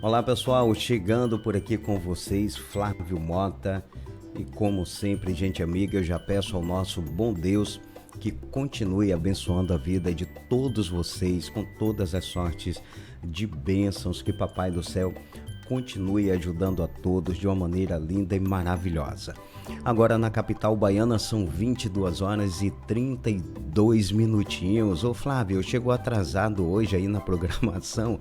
Olá pessoal, chegando por aqui com vocês, Flávio Mota, e como sempre, gente amiga, eu já peço ao nosso bom Deus que continue abençoando a vida de todos vocês com todas as sortes de bênçãos, que Papai do Céu continue ajudando a todos de uma maneira linda e maravilhosa. Agora na capital baiana são 22 horas e 32 minutinhos. Ô Flávio, chegou atrasado hoje aí na programação?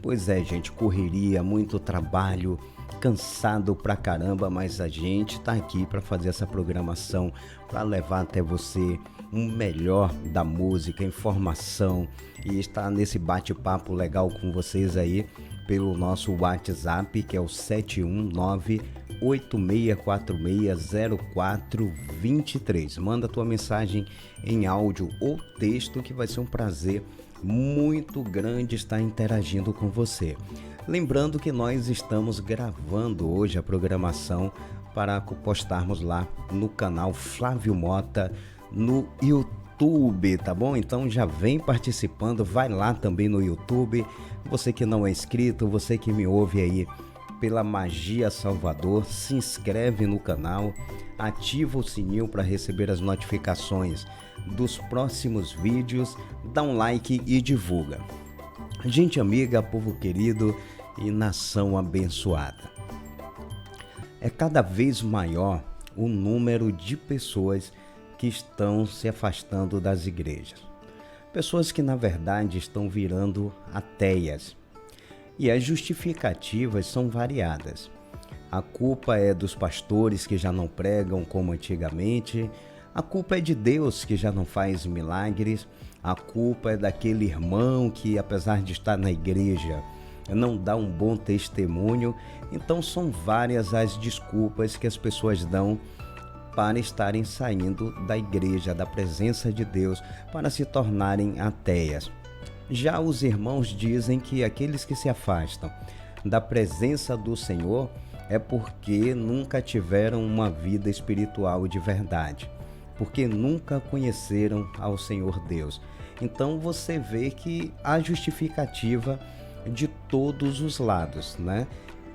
Pois é, gente, correria, muito trabalho, cansado pra caramba, mas a gente tá aqui para fazer essa programação, para levar até você o melhor da música, informação, e estar nesse bate-papo legal com vocês aí pelo nosso WhatsApp, que é o 719-8646-0423. Manda tua mensagem em áudio ou texto, que vai ser um prazer muito grande estar interagindo com você. Lembrando que nós estamos gravando hoje a programação para postarmos lá no canal Flávio Mota no YouTube, tá bom? Então já vem participando, vai lá também no YouTube. Você que não é inscrito, você que me ouve aí pela Magia Salvador, se inscreve no canal, ativa o sininho para receber as notificações dos próximos vídeos, dá um like e divulga. Gente amiga, povo querido e nação abençoada, é cada vez maior o número de pessoas que estão se afastando das igrejas. Pessoas que na verdade estão virando ateias. E as justificativas são variadas. A culpa é dos pastores que já não pregam como antigamente, a culpa é de Deus que já não faz milagres, a culpa é daquele irmão que, apesar de estar na igreja, não dá um bom testemunho. Então são várias as desculpas que as pessoas dão para estarem saindo da igreja, da presença de Deus, para se tornarem ateias. Já os irmãos dizem que aqueles que se afastam da presença do Senhor é porque nunca tiveram uma vida espiritual de verdade, porque nunca conheceram ao Senhor Deus. Então você vê que há justificativa de todos os lados, né?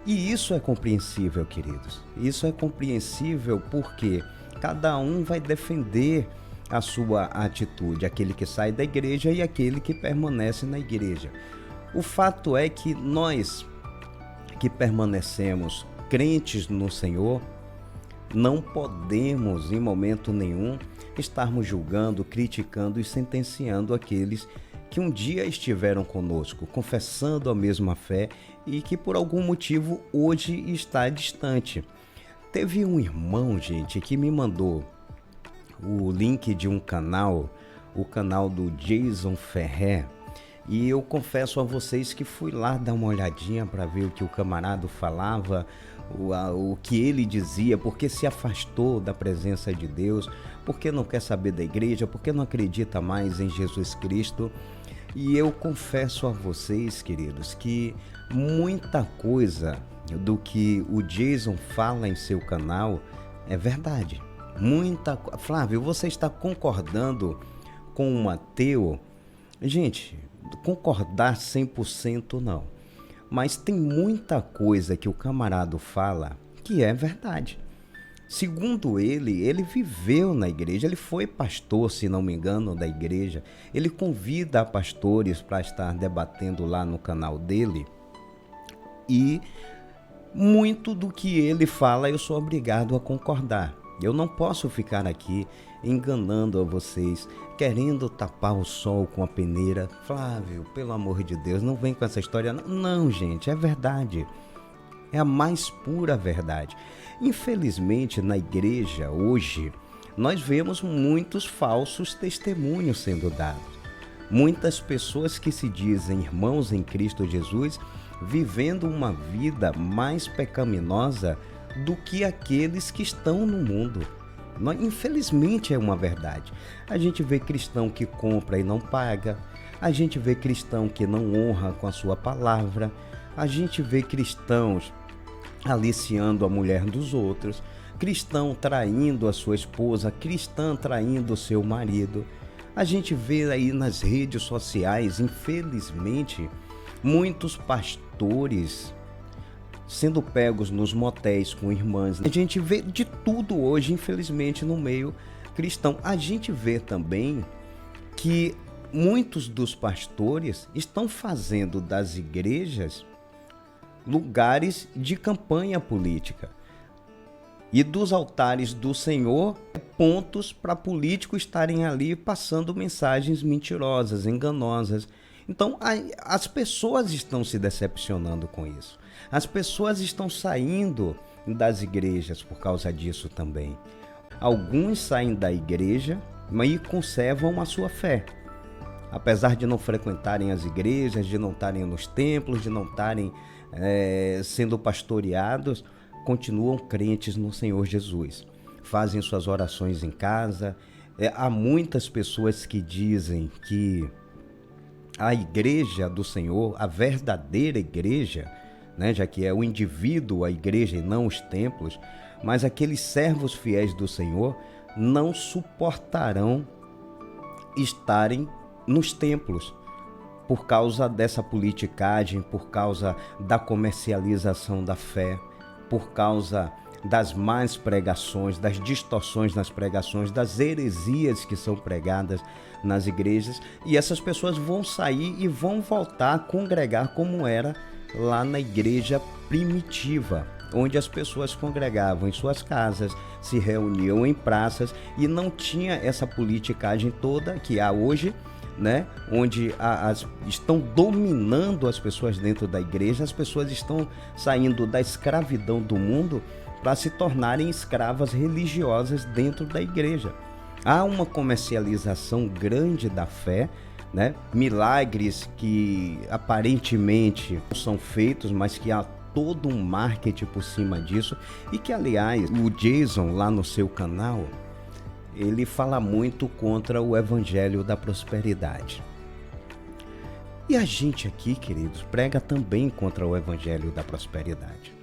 E isso é compreensível, queridos. Isso é compreensível porque cada um vai defender a sua atitude, aquele que sai da igreja e aquele que permanece na igreja. O fato é que nós que permanecemos crentes no Senhor, não podemos em momento nenhum estarmos julgando, criticando e sentenciando aqueles que um dia estiveram conosco, confessando a mesma fé e que por algum motivo hoje está distante. Teve um irmão, gente, que me mandou o link de um canal, o canal do Jason Ferrer, e eu confesso a vocês que fui lá dar uma olhadinha para ver o que o camarada falava, o que ele dizia, porque se afastou da presença de Deus, porque não quer saber da igreja, porque não acredita mais em Jesus Cristo. E eu confesso a vocês, queridos, que muita coisa do que o Jason fala em seu canal é verdade. Flávio, você está concordando com um ateu? Gente, concordar 100% não. Mas tem muita coisa que o camarada fala que é verdade. Segundo ele viveu na igreja, ele foi pastor, se não me engano, da igreja. Ele convida pastores para estar debatendo lá no canal dele. E muito do que ele fala eu sou obrigado a concordar. Eu não posso ficar aqui enganando a vocês, querendo tapar o sol com a peneira. Flávio, pelo amor de Deus, não vem com essa história. Não, gente, é verdade. É a mais pura verdade. Infelizmente, na igreja hoje, nós vemos muitos falsos testemunhos sendo dados. Muitas pessoas que se dizem irmãos em Cristo Jesus, vivendo uma vida mais pecaminosa do que aqueles que estão no mundo. Infelizmente é uma verdade. A gente vê cristão que compra e não paga, a gente vê cristão que não honra com a sua palavra, a gente vê cristãos aliciando a mulher dos outros, cristão traindo a sua esposa, cristã traindo o seu marido. A gente vê aí nas redes sociais, infelizmente, muitos pastores pastores sendo pegos nos motéis com irmãs. A gente vê de tudo hoje, infelizmente, no meio cristão. A gente vê também que muitos dos pastores estão fazendo das igrejas lugares de campanha política e dos altares do Senhor pontos para políticos estarem ali passando mensagens mentirosas, enganosas. Então, as pessoas estão se decepcionando com isso. As pessoas estão saindo das igrejas por causa disso também. Alguns saem da igreja, mas conservam a sua fé. Apesar de não frequentarem as igrejas, de não estarem nos templos, de não estarem sendo pastoreados, continuam crentes no Senhor Jesus. Fazem suas orações em casa. Há muitas pessoas que dizem que a igreja do Senhor, a verdadeira igreja, né, já que é o indivíduo, a igreja e não os templos, mas aqueles servos fiéis do Senhor não suportarão estarem nos templos por causa dessa politicagem, por causa da comercialização da fé, por causa das más pregações, das distorções nas pregações, das heresias que são pregadas nas igrejas, e essas pessoas vão sair e vão voltar a congregar como era lá na igreja primitiva, onde as pessoas congregavam em suas casas, se reuniam em praças e não tinha essa politicagem toda que há hoje, né? Onde estão dominando as pessoas dentro da igreja. As pessoas estão saindo da escravidão do mundo para se tornarem escravas religiosas dentro da igreja. Há uma comercialização grande da fé, né? Milagres que aparentemente são feitos, mas que há todo um marketing por cima disso, e que, aliás, o Jason lá no seu canal, ele fala muito contra o evangelho da prosperidade. E a gente aqui, queridos, prega também contra o evangelho da prosperidade.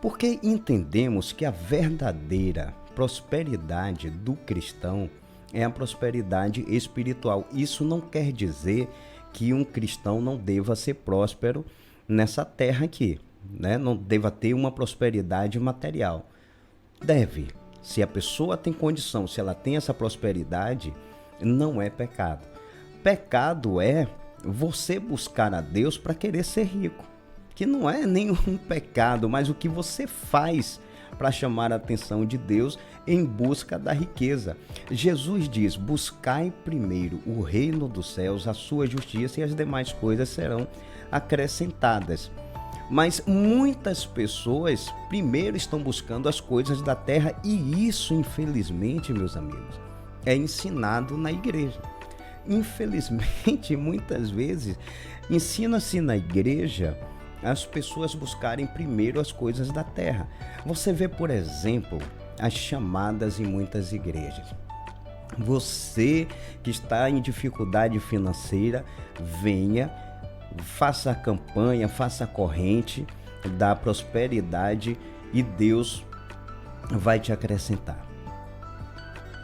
Porque entendemos que a verdadeira prosperidade do cristão é a prosperidade espiritual. Isso não quer dizer que um cristão não deva ser próspero nessa terra aqui, né? Não deva ter uma prosperidade material. Deve. Se a pessoa tem condição, se ela tem essa prosperidade, não é pecado. Pecado é você buscar a Deus para querer ser rico, que não é nenhum pecado, mas o que você faz para chamar a atenção de Deus em busca da riqueza. Jesus diz: buscai primeiro o reino dos céus, a sua justiça, e as demais coisas serão acrescentadas. Mas muitas pessoas primeiro estão buscando as coisas da terra, e isso, infelizmente, meus amigos, é ensinado na igreja. Infelizmente, muitas vezes, ensina-se na igreja as pessoas buscarem primeiro as coisas da terra. Você vê, por exemplo, as chamadas em muitas igrejas. Você que está em dificuldade financeira, venha, faça a campanha, faça a corrente da prosperidade e Deus vai te acrescentar.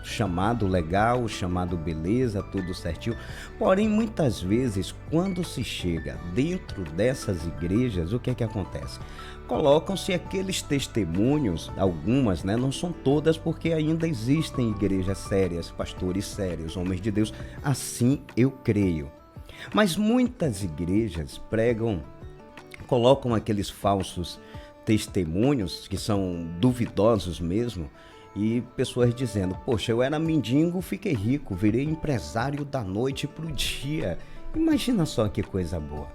Chamado legal, chamado beleza, tudo certinho. Porém, muitas vezes, quando se chega dentro dessas igrejas, o que é que acontece? Colocam-se aqueles testemunhos, algumas, né? Não são todas, porque ainda existem igrejas sérias, pastores sérios, homens de Deus, assim eu creio. Mas muitas igrejas colocam aqueles falsos testemunhos, que são duvidosos mesmo, e pessoas dizendo: poxa, eu era mendigo, fiquei rico, virei empresário da noite para o dia. Imagina só que coisa boa,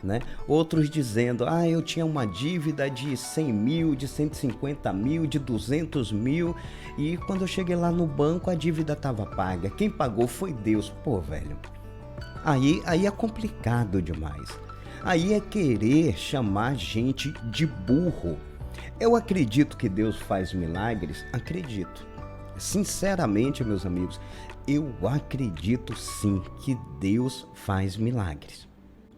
né? Outros dizendo: eu tinha uma dívida de 100 mil, de 150 mil, de 200 mil, e quando eu cheguei lá no banco a dívida estava paga. Quem pagou foi Deus. Pô, velho, aí é complicado demais. Aí é querer chamar gente de burro. Eu acredito que Deus faz milagres? Acredito. Sinceramente, meus amigos, eu acredito sim que Deus faz milagres.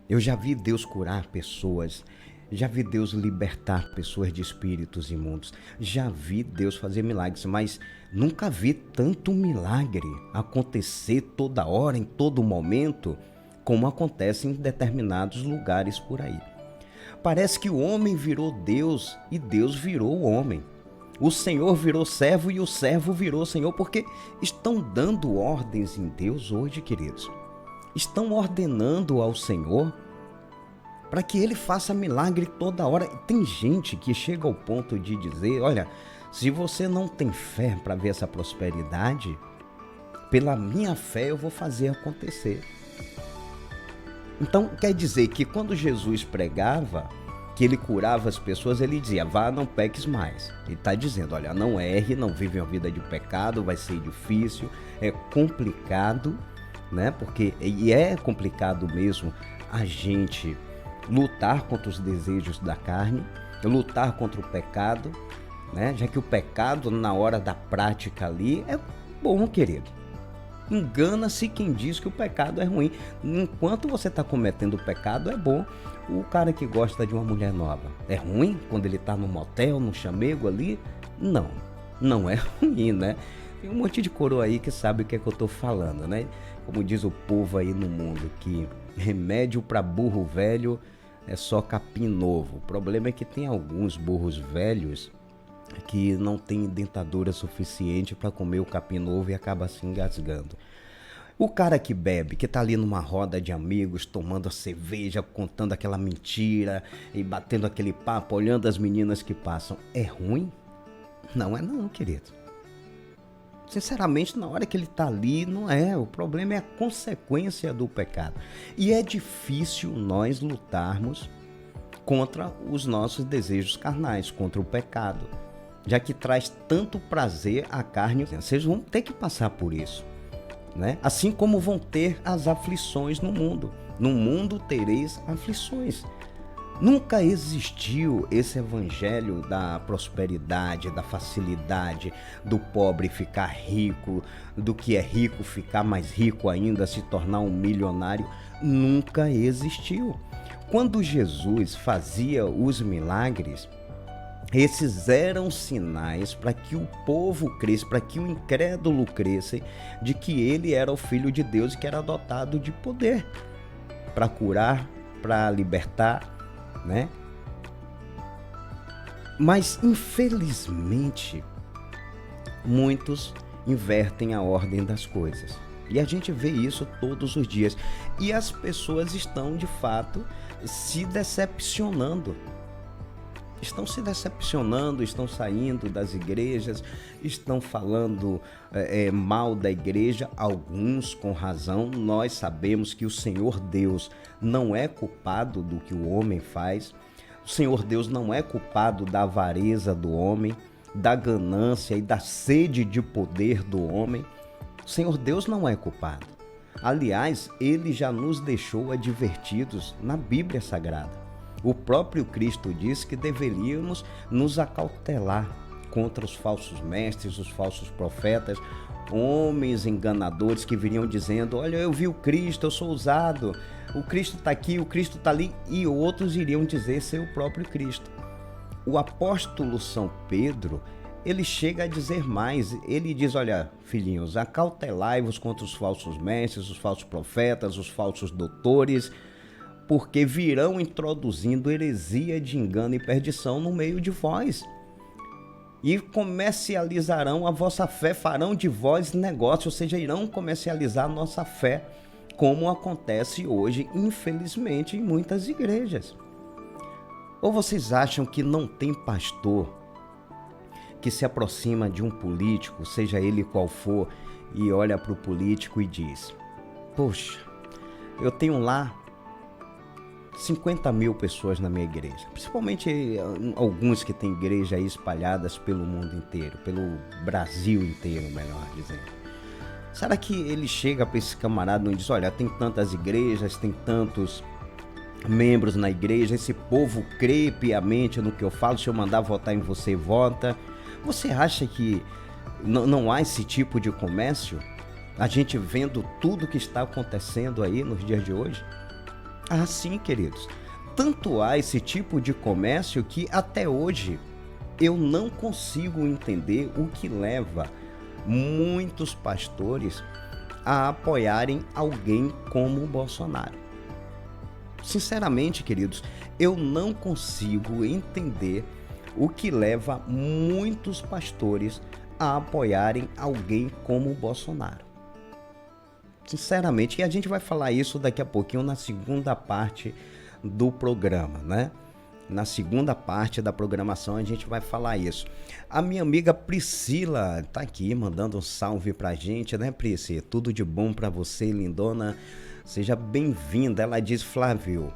Eu já vi Deus curar pessoas, já vi Deus libertar pessoas de espíritos imundos, já vi Deus fazer milagres, mas nunca vi tanto milagre acontecer toda hora, em todo momento, como acontece em determinados lugares por aí. Parece que o homem virou Deus e Deus virou o homem. O Senhor virou servo e o servo virou Senhor, porque estão dando ordens em Deus hoje, queridos. Estão ordenando ao Senhor para que Ele faça milagre toda hora. Tem gente que chega ao ponto de dizer, olha, se você não tem fé para ver essa prosperidade, pela minha fé eu vou fazer acontecer. Então, quer dizer que quando Jesus pregava, que ele curava as pessoas, ele dizia, vá, não peques mais. Ele está dizendo, olha, não erre, não vive uma vida de pecado, vai ser difícil, é complicado, né? Porque, e é complicado mesmo a gente lutar contra os desejos da carne, lutar contra o pecado, né? Já que o pecado, na hora da prática ali, é bom, querido. Engana-se quem diz que o pecado é ruim. Enquanto você está cometendo o pecado, é bom. O cara que gosta de uma mulher nova, é ruim quando ele está no motel, no chamego ali? Não, não é ruim, né? Tem um monte de coroa aí que sabe o que é que eu estou falando, né? Como diz o povo aí no mundo, que remédio para burro velho é só capim novo. O problema é que tem alguns burros velhos que não tem dentadura suficiente para comer o capim novo e acaba se engasgando. O cara que bebe, que tá ali numa roda de amigos, tomando a cerveja, contando aquela mentira e batendo aquele papo, olhando as meninas que passam, é ruim? Não é não, querido. Sinceramente, na hora que ele tá ali, não é. O problema é a consequência do pecado. E é difícil nós lutarmos contra os nossos desejos carnais, contra o pecado, já que traz tanto prazer à carne. Vocês vão ter que passar por isso, né? Assim como vão ter as aflições no mundo. No mundo tereis aflições. Nunca existiu esse evangelho da prosperidade, da facilidade, do pobre ficar rico, do que é rico ficar mais rico ainda, se tornar um milionário. Nunca existiu. Quando Jesus fazia os milagres, esses eram sinais para que o povo cresça, para que o incrédulo cresça, de que ele era o Filho de Deus e que era dotado de poder para curar, para libertar, né? Mas, infelizmente, muitos invertem a ordem das coisas. E a gente vê isso todos os dias. E as pessoas estão, de fato, se decepcionando. Estão se decepcionando, estão saindo das igrejas, estão falando mal da igreja, alguns com razão. Nós sabemos que o Senhor Deus não é culpado do que o homem faz. O Senhor Deus não é culpado da avareza do homem, da ganância e da sede de poder do homem. O Senhor Deus não é culpado. Aliás, ele já nos deixou advertidos na Bíblia Sagrada. O próprio Cristo disse que deveríamos nos acautelar contra os falsos mestres, os falsos profetas, homens enganadores que viriam dizendo, olha, eu vi o Cristo, eu sou usado, o Cristo está aqui, o Cristo está ali, e outros iriam dizer ser o próprio Cristo. O apóstolo São Pedro, ele chega a dizer mais, ele diz, olha, filhinhos, acautelai-vos contra os falsos mestres, os falsos profetas, os falsos doutores, porque virão introduzindo heresia de engano e perdição no meio de vós. E comercializarão a vossa fé, farão de vós negócio, ou seja, irão comercializar a nossa fé, como acontece hoje, infelizmente, em muitas igrejas. Ou vocês acham que não tem pastor que se aproxima de um político, seja ele qual for, e olha para o político e diz, poxa, eu tenho lá 50 mil pessoas na minha igreja, principalmente alguns que têm igreja aí espalhadas pelo mundo inteiro, pelo Brasil inteiro, melhor dizendo. Será que ele chega para esse camarada e diz, olha, tem tantas igrejas, tem tantos membros na igreja, esse povo crê piamente no que eu falo, se eu mandar votar em você, vota. Você acha que não há esse tipo de comércio? A gente vendo tudo que está acontecendo aí nos dias de hoje? Ah, sim, queridos. Tanto há esse tipo de comércio que até hoje eu não consigo entender o que leva muitos pastores a apoiarem alguém como o Bolsonaro. Sinceramente, queridos, eu não consigo entender o que leva muitos pastores a apoiarem alguém como o Bolsonaro. Sinceramente, e a gente vai falar isso daqui a pouquinho na segunda parte do programa, né? Na segunda parte da programação a gente vai falar isso. A minha amiga Priscila tá aqui mandando um salve pra gente, né, Priscila? Tudo de bom pra você, lindona. Seja bem-vinda. Ela diz: Flávio,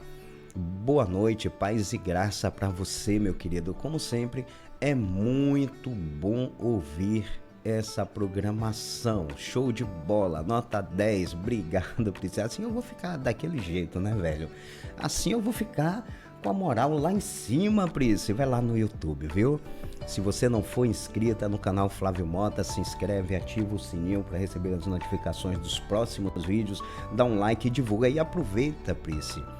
boa noite, paz e graça pra você, meu querido. Como sempre, é muito bom ouvir essa programação. Show de bola, nota 10. Obrigado, Priscila. Assim eu vou ficar daquele jeito, né, velho? Assim eu vou ficar com a moral lá em cima, Priscila. Vai lá no YouTube, viu? Se você não for inscrita no canal Flávio Mota, se inscreve, ativa o sininho para receber as notificações dos próximos vídeos, dá um like e divulga. E aproveita, Priscila,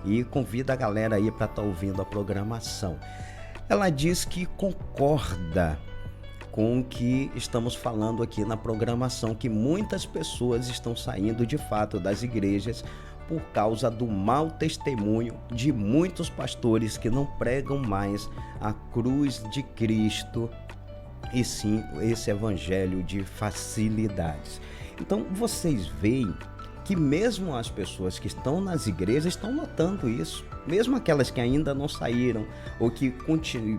e convida a galera aí para estar ouvindo a programação. Ela diz que concorda com o que estamos falando aqui na programação, que muitas pessoas estão saindo de fato das igrejas por causa do mau testemunho de muitos pastores que não pregam mais a cruz de Cristo, e sim esse evangelho de facilidades. Então vocês veem que mesmo as pessoas que estão nas igrejas estão notando isso, mesmo aquelas que ainda não saíram ou que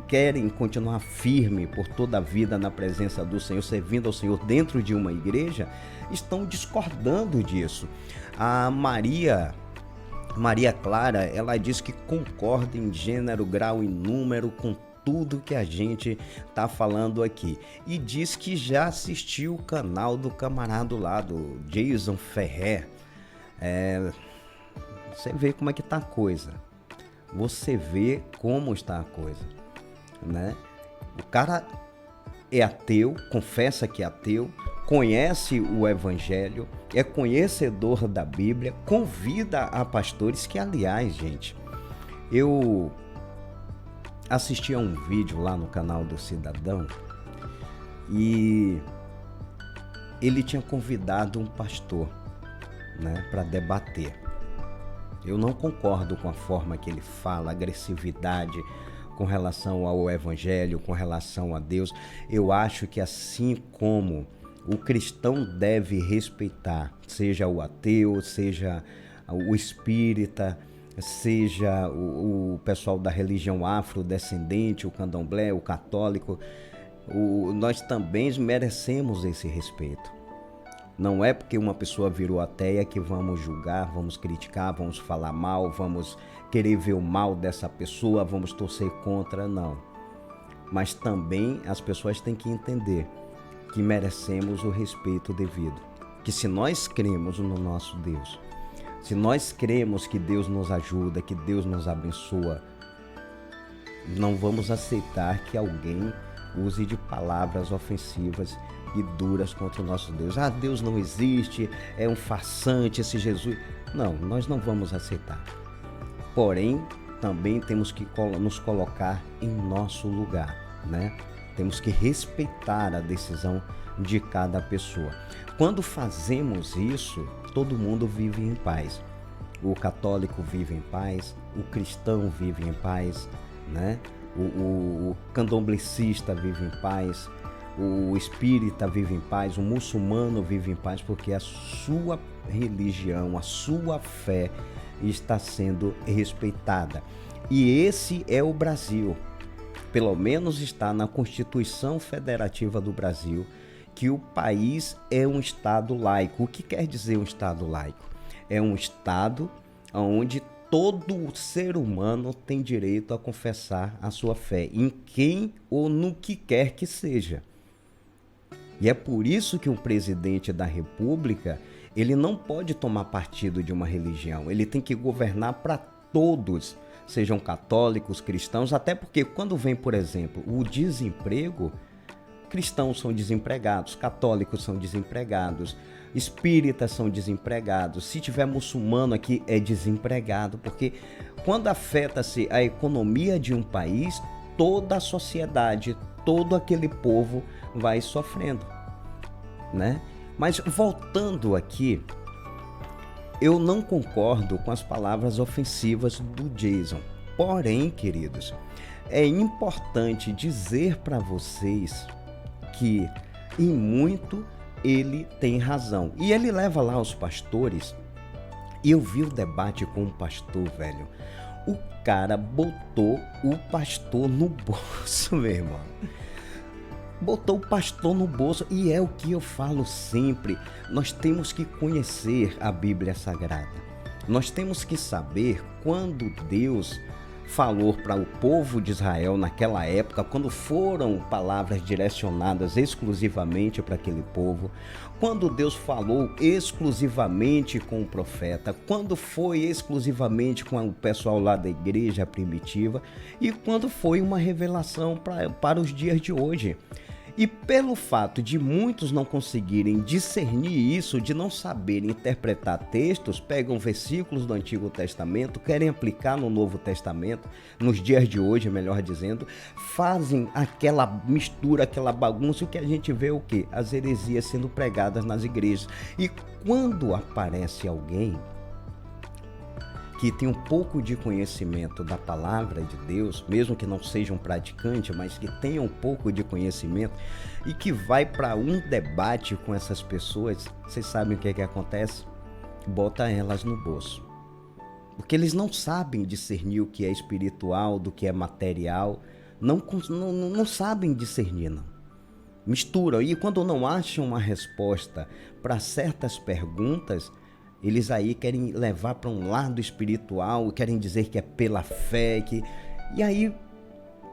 querem continuar firme por toda a vida na presença do Senhor, servindo ao Senhor dentro de uma igreja, estão discordando disso. A Maria Clara, ela diz que concorda em gênero, grau e número com tudo que a gente tá falando aqui, e diz que já assistiu o canal do camarada lá, do Jason Ferrer. Você vê como é que tá a coisa, você vê como está a coisa, né? O cara é ateu, confessa que é ateu, conhece o evangelho, é conhecedor da Bíblia, convida a pastores que, aliás, gente, eu assisti a um vídeo lá no canal do Cidadão e ele tinha convidado um pastor, né, para debater. Eu não concordo com a forma que ele fala, agressividade com relação ao evangelho, com relação a Deus. Eu acho que assim como o cristão deve respeitar, seja o ateu, seja o espírita, seja o pessoal da religião afrodescendente, o candomblé, o católico, nós também merecemos esse respeito. Não é porque uma pessoa virou ateia que vamos julgar, vamos criticar, vamos falar mal, vamos querer ver o mal dessa pessoa, vamos torcer contra, não. Mas também as pessoas têm que entender que merecemos o respeito devido. Que se nós cremos no nosso Deus, se nós cremos que Deus nos ajuda, que Deus nos abençoa, não vamos aceitar que alguém use de palavras ofensivas e duras contra o nosso Deus. Ah, Deus não existe, é um farsante esse Jesus. Não, nós não vamos aceitar. Porém, também temos que nos colocar em nosso lugar, né? Temos que respeitar a decisão de cada pessoa. Quando fazemos isso, todo mundo vive em paz. O católico vive em paz, o cristão vive em paz, né? O candomblecista vive em paz, o espírita vive em paz, o muçulmano vive em paz, porque a sua religião, a sua fé está sendo respeitada. E esse é o Brasil. Pelo menos está na Constituição Federativa do Brasil, que o país é um Estado laico. O que quer dizer um Estado laico? É um Estado onde todo ser humano tem direito a confessar a sua fé, em quem ou no que quer que seja. E é por isso que o presidente da República, ele não pode tomar partido de uma religião, ele tem que governar para todos, sejam católicos, cristãos, até porque quando vem, por exemplo, o desemprego, cristãos são desempregados, católicos são desempregados, espíritas são desempregados, se tiver muçulmano aqui é desempregado, porque quando afeta-se a economia de um país, toda a sociedade, todo aquele povo vai sofrendo, né? Mas voltando aqui, eu não concordo com as palavras ofensivas do Jason. Porém, queridos, é importante dizer para vocês que em muito ele tem razão. E ele leva lá os pastores, e eu vi o debate com um pastor, velho. O cara botou o pastor no bolso, meu irmão. Botou o pastor no bolso, e é o que eu falo sempre. Nós temos que conhecer a Bíblia Sagrada. Nós temos que saber quando Deus falou para o povo de Israel naquela época, quando foram palavras direcionadas exclusivamente para aquele povo, quando Deus falou exclusivamente com o profeta, quando foi exclusivamente com o pessoal lá da igreja primitiva e quando foi uma revelação para os dias de hoje. E pelo fato de muitos não conseguirem discernir isso, de não saberem interpretar textos, pegam versículos do Antigo Testamento, querem aplicar no Novo Testamento, nos dias de hoje, melhor dizendo, fazem aquela mistura, aquela bagunça, que a gente vê o quê? As heresias sendo pregadas nas igrejas. E quando aparece alguém que tem um pouco de conhecimento da palavra de Deus, mesmo que não seja um praticante, mas que tenha um pouco de conhecimento e que vai para um debate com essas pessoas, vocês sabem o que é que acontece? Bota elas no bolso. Porque eles não sabem discernir o que é espiritual do que é material, não sabem discernir, não. Misturam, e quando não acham uma resposta para certas perguntas, eles aí querem levar para um lado espiritual, querem dizer que é pela fé, e aí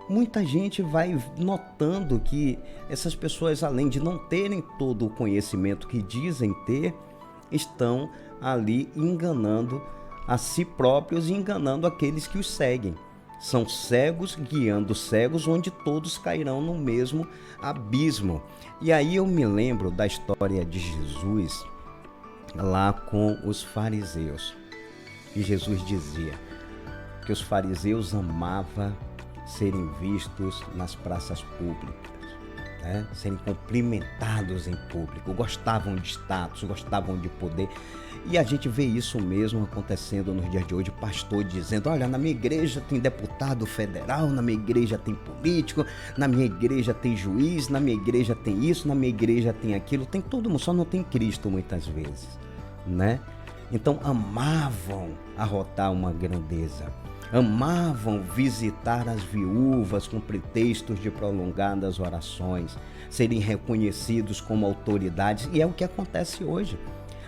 muita gente vai notando que essas pessoas, além de não terem todo o conhecimento que dizem ter, estão ali enganando a si próprios e enganando aqueles que os seguem. São cegos guiando cegos, onde todos cairão no mesmo abismo. E aí eu me lembro da história de Jesus lá com os fariseus. E Jesus dizia que os fariseus amavam serem vistos nas praças públicas, né? Serem cumprimentados em público, gostavam de status, gostavam de poder. E a gente vê isso mesmo acontecendo nos dias de hoje, pastor dizendo: olha, na minha igreja tem deputado federal, na minha igreja tem político, na minha igreja tem juiz, na minha igreja tem isso, na minha igreja tem aquilo, tem todo mundo, só não tem Cristo muitas vezes, né? Então amavam arrotar uma grandeza, amavam visitar as viúvas com pretextos de prolongadas orações, serem reconhecidos como autoridades, e é o que acontece hoje.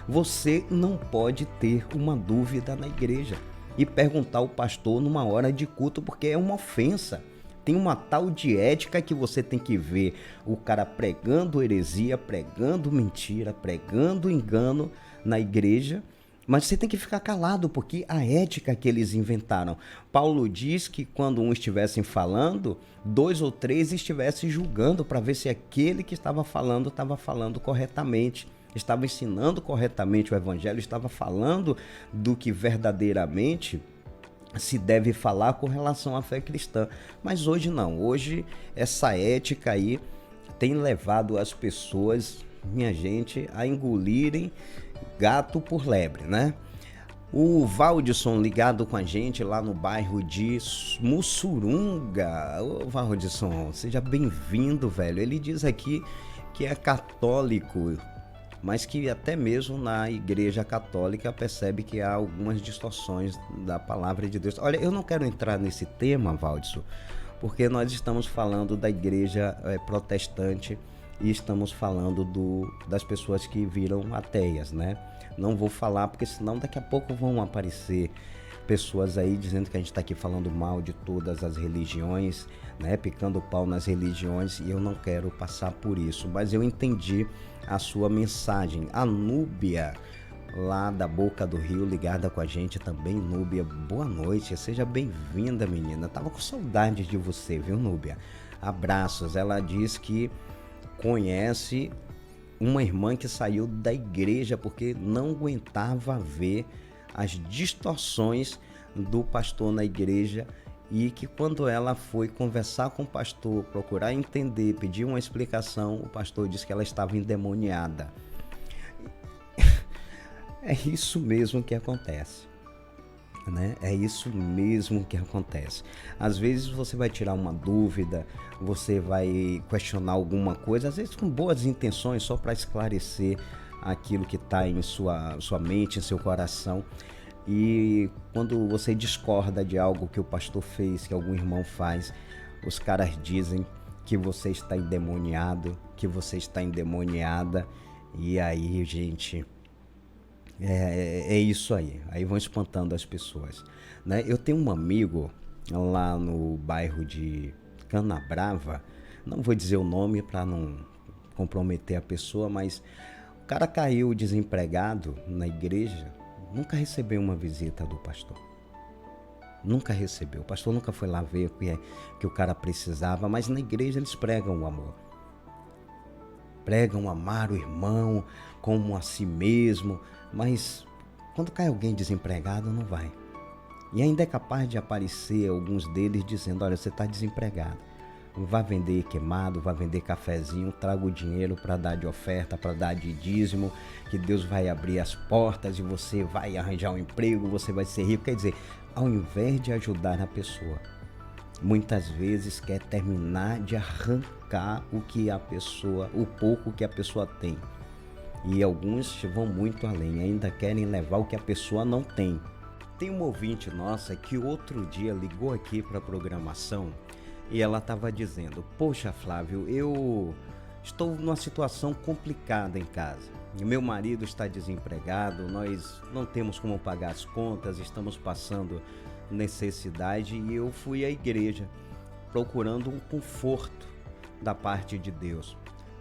Você não pode ter uma dúvida na igreja e perguntar ao pastor numa hora de culto, porque é uma ofensa. Tem uma tal de ética que você tem que ver o cara pregando heresia, pregando mentira, pregando engano na igreja, mas você tem que ficar calado, porque a ética que eles inventaram. Paulo diz que quando um estivessem falando, 2 ou 3 estivessem julgando para ver se aquele que estava falando corretamente, estava ensinando corretamente o evangelho, estava falando do que verdadeiramente se deve falar com relação à fé cristã. Mas hoje não, hoje essa ética aí tem levado as pessoas, minha gente, a engolirem gato por lebre, né? O Valdisson ligado com a gente lá no bairro de Mussurunga. Ô Valdisson, seja bem-vindo, velho. Ele diz aqui que é católico, mas que até mesmo na igreja católica percebe que há algumas distorções da palavra de Deus. Olha, eu não quero entrar nesse tema, Valdisson, porque nós estamos falando da igreja protestante e estamos falando das pessoas que viram ateias, né? Não vou falar, porque senão daqui a pouco vão aparecer pessoas aí dizendo que a gente está aqui falando mal de todas as religiões, né? Picando pau nas religiões, e eu não quero passar por isso. Mas eu entendi a sua mensagem. A Núbia, lá da Boca do Rio, ligada com a gente também. Núbia, boa noite, seja bem-vinda, menina. Tava com saudades de você, viu, Núbia? Abraços. Ela diz que conhece uma irmã que saiu da igreja porque não aguentava ver as distorções do pastor na igreja, e que quando ela foi conversar com o pastor, procurar entender, pedir uma explicação, o pastor disse que ela estava endemoniada. É isso mesmo que acontece, né? É isso mesmo que acontece. Às vezes você vai tirar uma dúvida, você vai questionar alguma coisa, às vezes com boas intenções, só para esclarecer aquilo que está em sua mente, em seu coração. E quando você discorda de algo que o pastor fez, que algum irmão faz, os caras dizem que você está endemoniado, que você está endemoniada. E aí, gente, é isso aí. Aí vão espantando as pessoas, né? Eu tenho um amigo lá no bairro de Canabrava, não vou dizer o nome para não comprometer a pessoa, mas o cara caiu desempregado na igreja, nunca recebeu uma visita do pastor. Nunca recebeu. O pastor nunca foi lá ver que o cara precisava, mas na igreja eles pregam o amor. Pregam amar o irmão como a si mesmo, mas quando cai alguém desempregado, não vai. E ainda é capaz de aparecer alguns deles dizendo: olha, você está desempregado, vá vender queimado, vá vender cafezinho, traga o dinheiro para dar de oferta, para dar de dízimo, que Deus vai abrir as portas e você vai arranjar um emprego, você vai ser rico. Quer dizer, ao invés de ajudar a pessoa, muitas vezes quer terminar de arrancar o pouco que a pessoa tem. E alguns vão muito além, ainda querem levar o que a pessoa não tem. Tem uma ouvinte nossa que outro dia ligou aqui para a programação e ela estava dizendo: poxa, Flávio, eu estou numa situação complicada em casa. Meu marido está desempregado, nós não temos como pagar as contas, estamos passando necessidade e eu fui à igreja procurando um conforto da parte de Deus,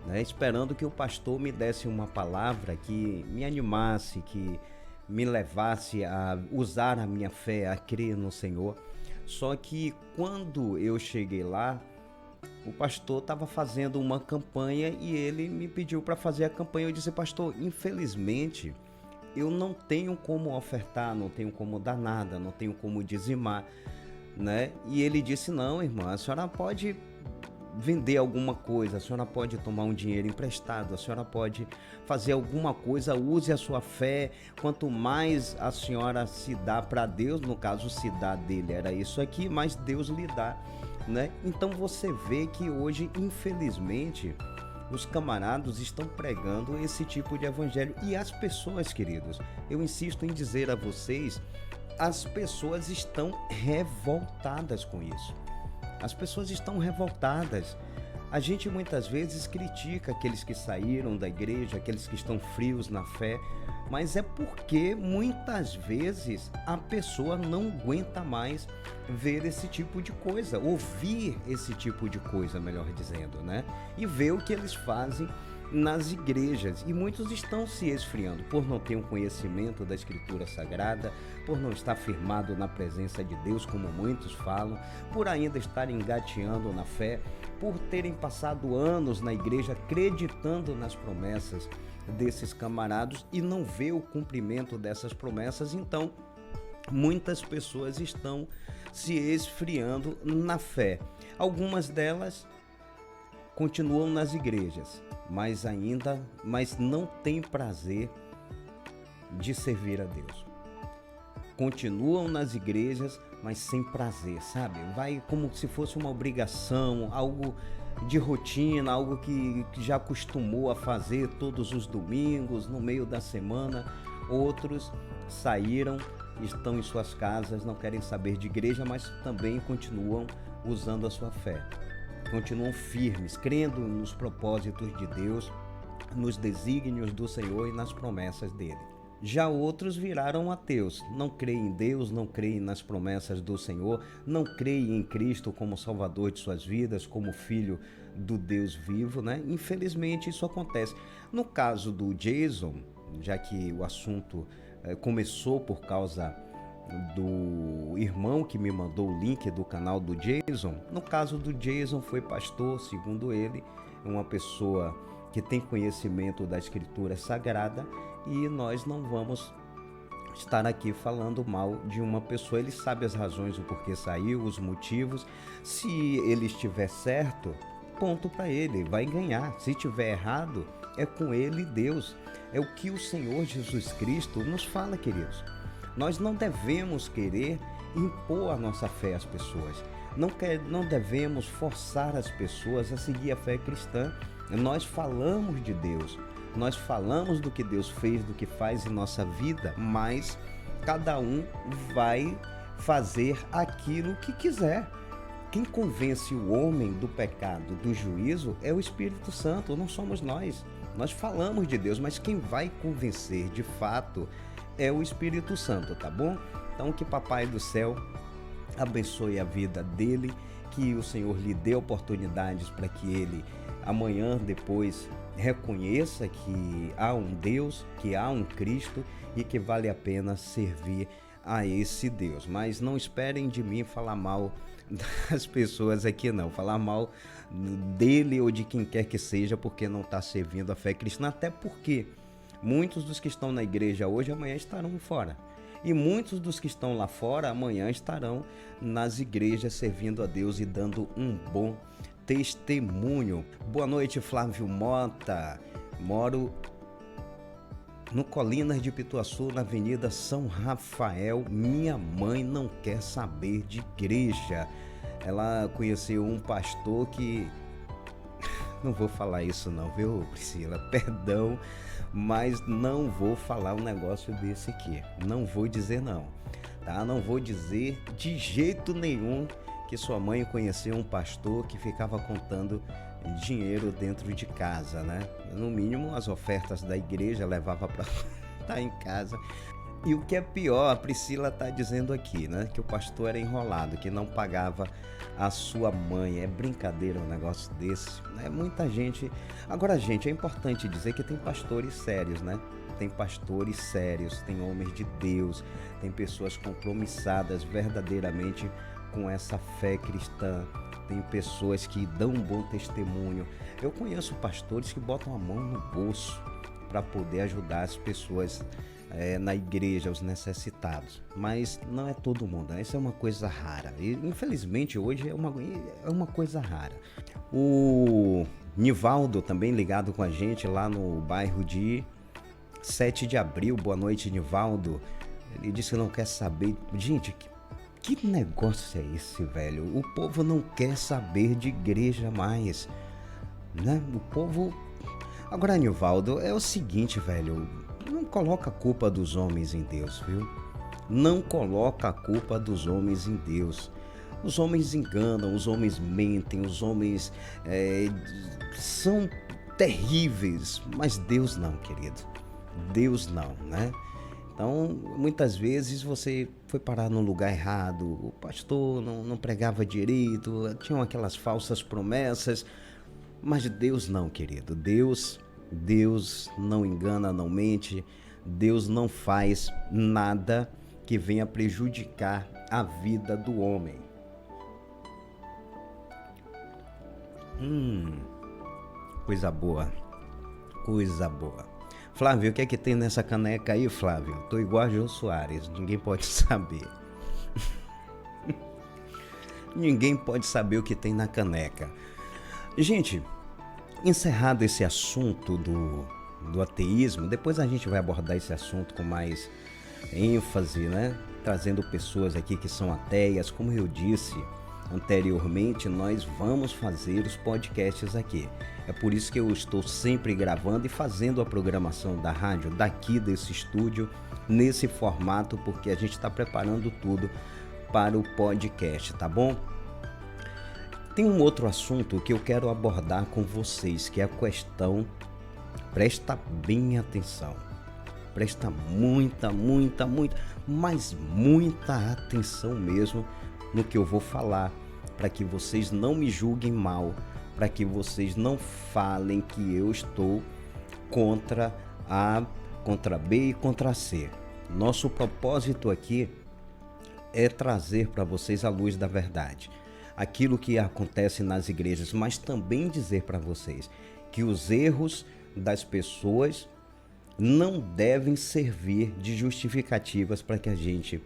né? Esperando que o pastor me desse uma palavra que me animasse, que me levasse a usar a minha fé, a crer no Senhor. Só que quando eu cheguei lá, o pastor estava fazendo uma campanha e ele me pediu para fazer a campanha. Eu disse: pastor, infelizmente eu não tenho como ofertar, não tenho como dar nada, não tenho como dizimar, né? E ele disse: não, irmã, a senhora pode vender alguma coisa, a senhora pode tomar um dinheiro emprestado, a senhora pode fazer alguma coisa, use a sua fé. Quanto mais a senhora se dá para Deus, no caso se dá dele era isso aqui, mas Deus lhe dá, né? Então você vê que hoje, infelizmente, os camaradas estão pregando esse tipo de evangelho. E as pessoas, queridos, eu insisto em dizer a vocês, as pessoas estão revoltadas com isso. As pessoas estão revoltadas. A gente muitas vezes critica aqueles que saíram da igreja, aqueles que estão frios na fé, mas é porque muitas vezes a pessoa não aguenta mais ver esse tipo de coisa, ouvir esse tipo de coisa, melhor dizendo, né? E ver o que eles fazem nas igrejas. E muitos estão se esfriando por não ter um conhecimento da Escritura Sagrada, por não estar firmado na presença de Deus, como muitos falam, por ainda estarem engateando na fé, por terem passado anos na igreja acreditando nas promessas desses camaradas e não ver o cumprimento dessas promessas. Então, muitas pessoas estão se esfriando na fé. Algumas delas continuam nas igrejas, mas não têm prazer de servir a Deus. Continuam nas igrejas, mas sem prazer, sabe? Vai como se fosse uma obrigação, algo de rotina, algo que já acostumou a fazer todos os domingos, no meio da semana. Outros saíram, estão em suas casas, não querem saber de igreja, mas também continuam usando a sua fé. Continuam firmes, crendo nos propósitos de Deus, nos desígnios do Senhor e nas promessas dele. Já outros viraram ateus, não creem em Deus, não creem nas promessas do Senhor, não creem em Cristo como Salvador de suas vidas, como Filho do Deus vivo, né? Infelizmente isso acontece. No caso do Jason, já que o assunto começou por causa do irmão que me mandou o link do canal do Jason, no caso do Jason foi pastor, segundo ele, uma pessoa que tem conhecimento da Escritura Sagrada, e nós não vamos estar aqui falando mal de uma pessoa. Ele sabe as razões do porquê saiu, os motivos. Se ele estiver certo, ponto para ele, vai ganhar. Se estiver errado, é com ele e Deus. É o que o Senhor Jesus Cristo nos fala, queridos. Nós não devemos querer impor a nossa fé às pessoas. Não devemos forçar as pessoas a seguir a fé cristã. Nós falamos de Deus, nós falamos do que Deus fez, do que faz em nossa vida, mas cada um vai fazer aquilo que quiser. Quem convence o homem do pecado, do juízo, é o Espírito Santo, não somos nós. Nós falamos de Deus, mas quem vai convencer de fato é o Espírito Santo, tá bom? Então que Papai do Céu abençoe a vida dele, que o Senhor lhe dê oportunidades para que ele amanhã, depois, reconheça que há um Deus, que há um Cristo e que vale a pena servir a esse Deus. Mas não esperem de mim falar mal das pessoas aqui não, falar mal dele ou de quem quer que seja, porque não está servindo a fé cristã, até porque muitos dos que estão na igreja hoje, amanhã estarão fora. E muitos dos que estão lá fora, amanhã estarão nas igrejas servindo a Deus e dando um bom testemunho. Boa noite, Flávio Mota. Moro no Colinas de Pituaçu, na Avenida São Rafael. Minha mãe não quer saber de igreja. Ela conheceu um pastor que... Não vou falar isso não, viu, Priscila? Perdão, mas não vou falar um negócio desse aqui. Não vou dizer não, tá? Não vou dizer de jeito nenhum que sua mãe conheceu um pastor que ficava contando dinheiro dentro de casa, né? No mínimo, as ofertas da igreja levava para estar em casa. E o que é pior, a Priscila está dizendo aqui, né? Que o pastor era enrolado, que não pagava a sua mãe. É brincadeira um negócio desse, né? Muita gente... Agora, gente, é importante dizer que tem pastores sérios, né? Tem pastores sérios, tem homens de Deus, tem pessoas compromissadas verdadeiramente com essa fé cristã. Tem pessoas que dão um bom testemunho. Eu conheço pastores que botam a mão no bolso para poder ajudar as pessoas na igreja, os necessitados. Mas não é todo mundo, né? Isso é uma coisa rara. E, infelizmente, hoje é uma coisa rara. O Nivaldo, também ligado com a gente lá no bairro de 7 de abril. Boa noite, Nivaldo. Ele disse que não quer saber... Gente, que negócio é esse, velho? O povo não quer saber de igreja mais, né? O povo... Agora, Nivaldo, é o seguinte, velho, não coloca a culpa dos homens em Deus, viu? Não coloca a culpa dos homens em Deus. Os homens enganam, os homens mentem, os homens são terríveis, mas Deus não, querido. Deus não, né? Então, muitas vezes você foi parar no lugar errado, o pastor não pregava direito, tinham aquelas falsas promessas, mas Deus não, querido. Deus não engana, não mente, Deus não faz nada que venha prejudicar a vida do homem. Coisa boa, coisa boa. Flávio, o que é que tem nessa caneca aí, Flávio? Tô igual a Jô Soares, ninguém pode saber. Ninguém pode saber o que tem na caneca. Gente, encerrado esse assunto do ateísmo, depois a gente vai abordar esse assunto com mais ênfase, né? Trazendo pessoas aqui que são ateias. Como eu disse anteriormente, nós vamos fazer os podcasts aqui. É por isso que eu estou sempre gravando e fazendo a programação da rádio daqui desse estúdio, nesse formato, porque a gente está preparando tudo para o podcast, tá bom? Tem um outro assunto que eu quero abordar com vocês, que é a questão, presta bem atenção, presta muita atenção mesmo no que eu vou falar, para que vocês não me julguem mal, para que vocês não falem que eu estou contra A, contra B e contra C. Nosso propósito aqui é trazer para vocês a luz da verdade, aquilo que acontece nas igrejas, mas também dizer para vocês que os erros das pessoas não devem servir de justificativas para que a gente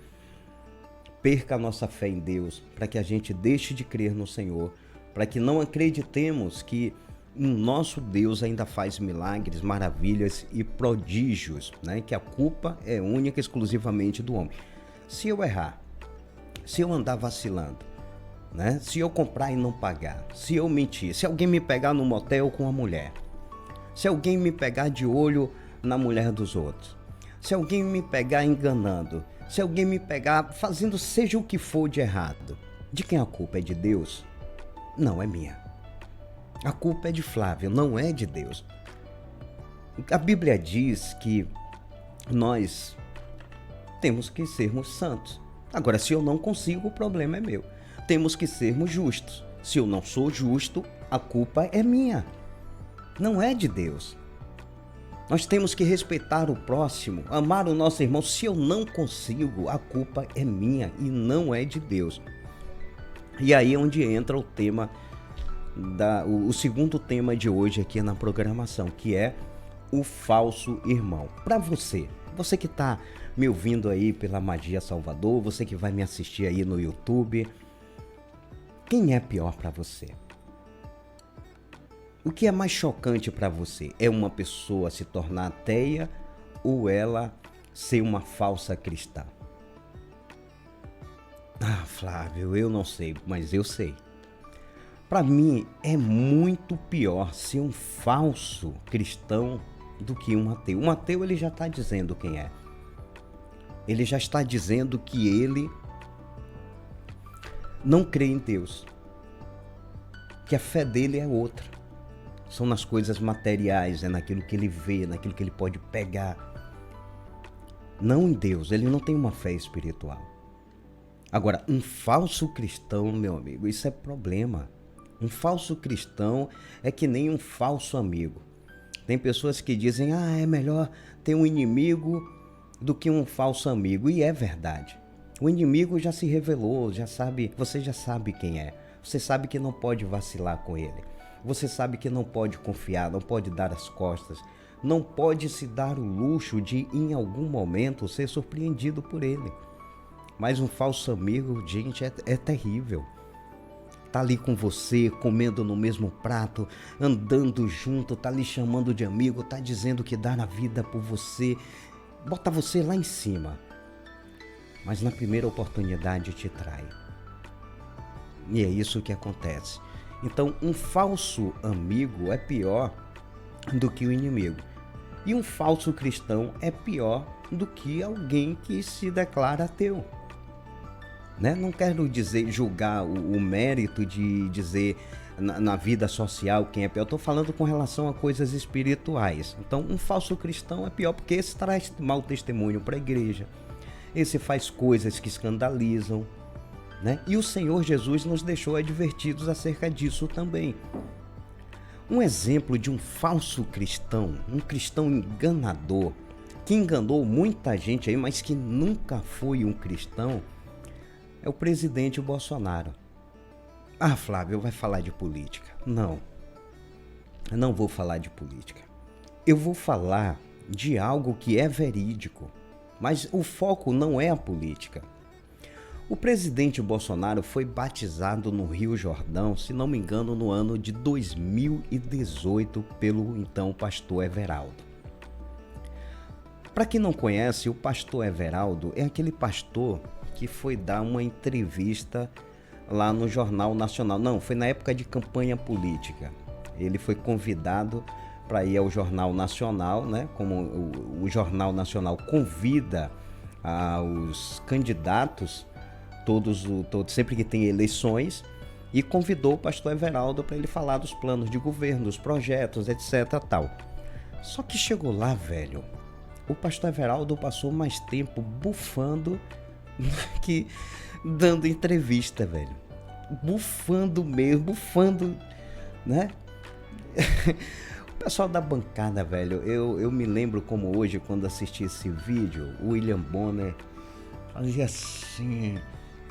perca a nossa fé em Deus, para que a gente deixe de crer no Senhor, para que não acreditemos que o nosso Deus ainda faz milagres, maravilhas e prodígios, né? Que a culpa é única e exclusivamente do homem. Se eu errar, se eu andar vacilando, né? Se eu comprar e não pagar, se eu mentir, se alguém me pegar no motel com a mulher, se alguém me pegar de olho na mulher dos outros, se alguém me pegar enganando, se alguém me pegar fazendo seja o que for de errado, de quem a culpa? É de Deus? Não, é minha. A culpa é de Flávio, não é de Deus. A Bíblia diz que nós temos que sermos santos. Agora, se eu não consigo, o problema é meu. Temos que sermos justos. Se eu não sou justo, a culpa é minha. Não é de Deus. Nós temos que respeitar o próximo, amar o nosso irmão. Se eu não consigo, a culpa é minha e não é de Deus. E aí é onde entra o tema, o segundo tema de hoje aqui na programação, que é o falso irmão. Para você que está me ouvindo aí pela Magia Salvador, você que vai me assistir aí no YouTube, quem é pior para você? O que é mais chocante para você? É uma pessoa se tornar ateia ou ela ser uma falsa cristã? Ah, Flávio, eu não sei, mas eu sei. Para mim é muito pior ser um falso cristão do que um ateu. Um ateu, ele já está dizendo quem é. Ele já está dizendo que ele não crê em Deus, que a fé dele é outra. São nas coisas materiais, é naquilo que ele vê, naquilo que ele pode pegar. Não em Deus, ele não tem uma fé espiritual. Agora, um falso cristão, meu amigo, isso é problema. Um falso cristão é que nem um falso amigo. Tem pessoas que dizem, é melhor ter um inimigo do que um falso amigo. E é verdade. O inimigo já se revelou, já sabe, você já sabe quem é. Você sabe que não pode vacilar com ele. Você sabe que não pode confiar, não pode dar as costas. Não pode se dar o luxo de, em algum momento, ser surpreendido por ele. Mas um falso amigo, gente, é terrível. Tá ali com você, comendo no mesmo prato, andando junto, tá lhe chamando de amigo, tá dizendo que dá a vida por você, bota você lá em cima. Mas na primeira oportunidade te trai. E é isso que acontece. Então, um falso amigo é pior do que o inimigo. E um falso cristão é pior do que alguém que se declara ateu. Né? Não quero dizer, julgar o mérito de dizer na vida social quem é pior. Eu estou falando com relação a coisas espirituais. Então, um falso cristão é pior porque esse traz mau testemunho para a igreja. Esse faz coisas que escandalizam. Né? E o Senhor Jesus nos deixou advertidos acerca disso também. Um exemplo de um falso cristão, um cristão enganador, que enganou muita gente aí, mas que nunca foi um cristão, é o presidente Bolsonaro. Ah, Flávio, vai falar de política. Não, eu não vou falar de política. Eu vou falar de algo que é verídico, mas o foco não é a política. O presidente Bolsonaro foi batizado no Rio Jordão, se não me engano, no ano de 2018, pelo então pastor Everaldo. Para quem não conhece, o pastor Everaldo é aquele pastor que foi dar uma entrevista lá no Jornal Nacional. Não, foi na época de campanha política. Ele foi convidado para ir ao Jornal Nacional, né? Como o Jornal Nacional convida os candidatos, todos, sempre que tem eleições, e convidou o pastor Everaldo para ele falar dos planos de governo, dos projetos, etc. tal. Só que chegou lá, velho, o pastor Everaldo passou mais tempo bufando que dando entrevista, velho. Bufando mesmo, bufando, né? O pessoal da bancada, velho, eu me lembro como hoje, quando assisti esse vídeo, o William Bonner fazia assim,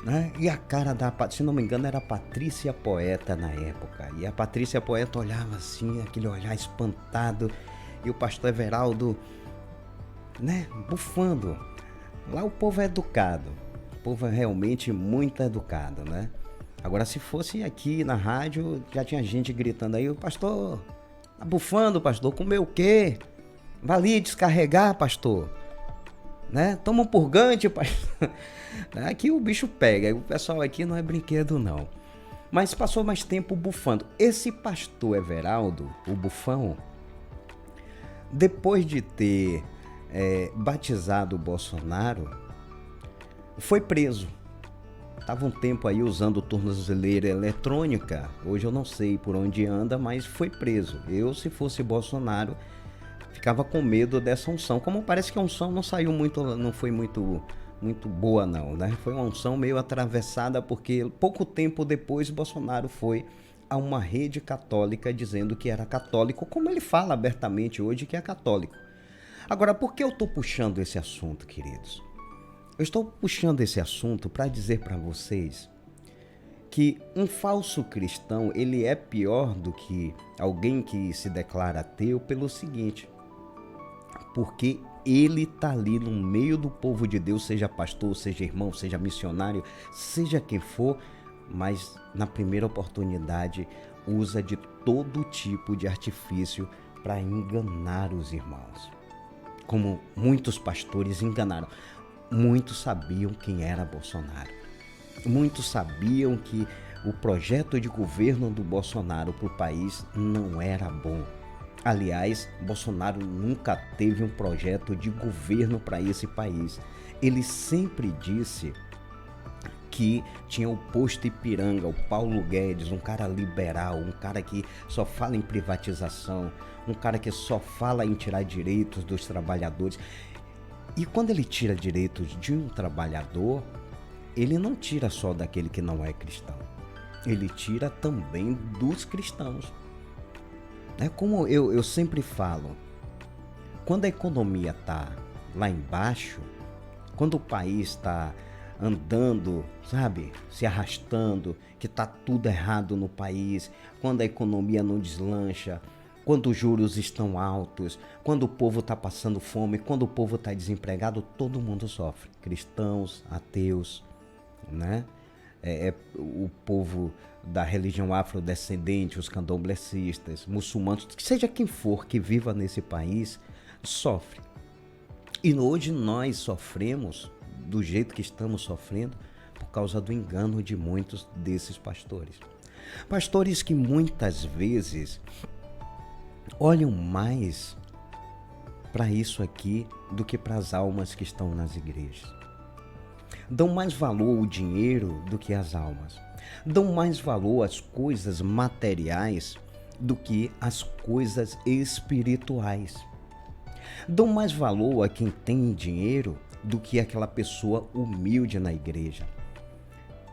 né? E a cara se não me engano, era a Patrícia Poeta na época. E a Patrícia Poeta olhava assim, aquele olhar espantado, e o pastor Everaldo, né, bufando. Lá o povo é educado, o povo é realmente muito educado, né? Agora, se fosse aqui na rádio, já tinha gente gritando aí, o pastor, tá bufando, pastor, comeu o quê? Vai ali descarregar, pastor. Né? Toma um purgante, pastor. Aqui o bicho pega, o pessoal aqui não é brinquedo não. Mas passou mais tempo bufando. Esse pastor Everaldo, o bufão, depois de ter batizado o Bolsonaro, foi preso. Estava um tempo aí usando tornozeleira eletrônica. Hoje eu não sei por onde anda, mas foi preso. Eu, se fosse Bolsonaro, ficava com medo dessa unção. Como parece que a unção não saiu muito, não foi muito boa não, né? Foi uma unção meio atravessada, porque pouco tempo depois Bolsonaro foi a uma rede católica dizendo que era católico, como ele fala abertamente hoje que é católico. Agora, por que eu estou puxando esse assunto, queridos? Eu estou puxando esse assunto para dizer para vocês que um falso cristão, ele é pior do que alguém que se declara ateu pelo seguinte, porque ele está ali no meio do povo de Deus, seja pastor, seja irmão, seja missionário, seja quem for, mas na primeira oportunidade usa de todo tipo de artifício para enganar os irmãos. Como muitos pastores enganaram. Muitos sabiam quem era Bolsonaro. Muitos sabiam que o projeto de governo do Bolsonaro para o país não era bom. Aliás, Bolsonaro nunca teve um projeto de governo para esse país. Ele sempre disse que tinha o posto Ipiranga, o Paulo Guedes, um cara liberal, um cara que só fala em privatização, um cara que só fala em tirar direitos dos trabalhadores. E quando ele tira direitos de um trabalhador, ele não tira só daquele que não é cristão. Ele tira também dos cristãos. É como eu sempre falo, quando a economia está lá embaixo, quando o país está andando, sabe, se arrastando, que está tudo errado no país, quando a economia não deslancha, quando os juros estão altos, quando o povo está passando fome, quando o povo está desempregado, todo mundo sofre. Cristãos, ateus, né? O povo da religião afrodescendente, os candomblecistas, muçulmanos, seja quem for que viva nesse país, sofre. E hoje nós sofremos do jeito que estamos sofrendo por causa do engano de muitos desses pastores. Pastores que muitas vezes olham mais para isso aqui do que para as almas que estão nas igrejas. Dão mais valor ao dinheiro do que às almas. Dão mais valor às coisas materiais do que às coisas espirituais. Dão mais valor a quem tem dinheiro do que aquela pessoa humilde na igreja.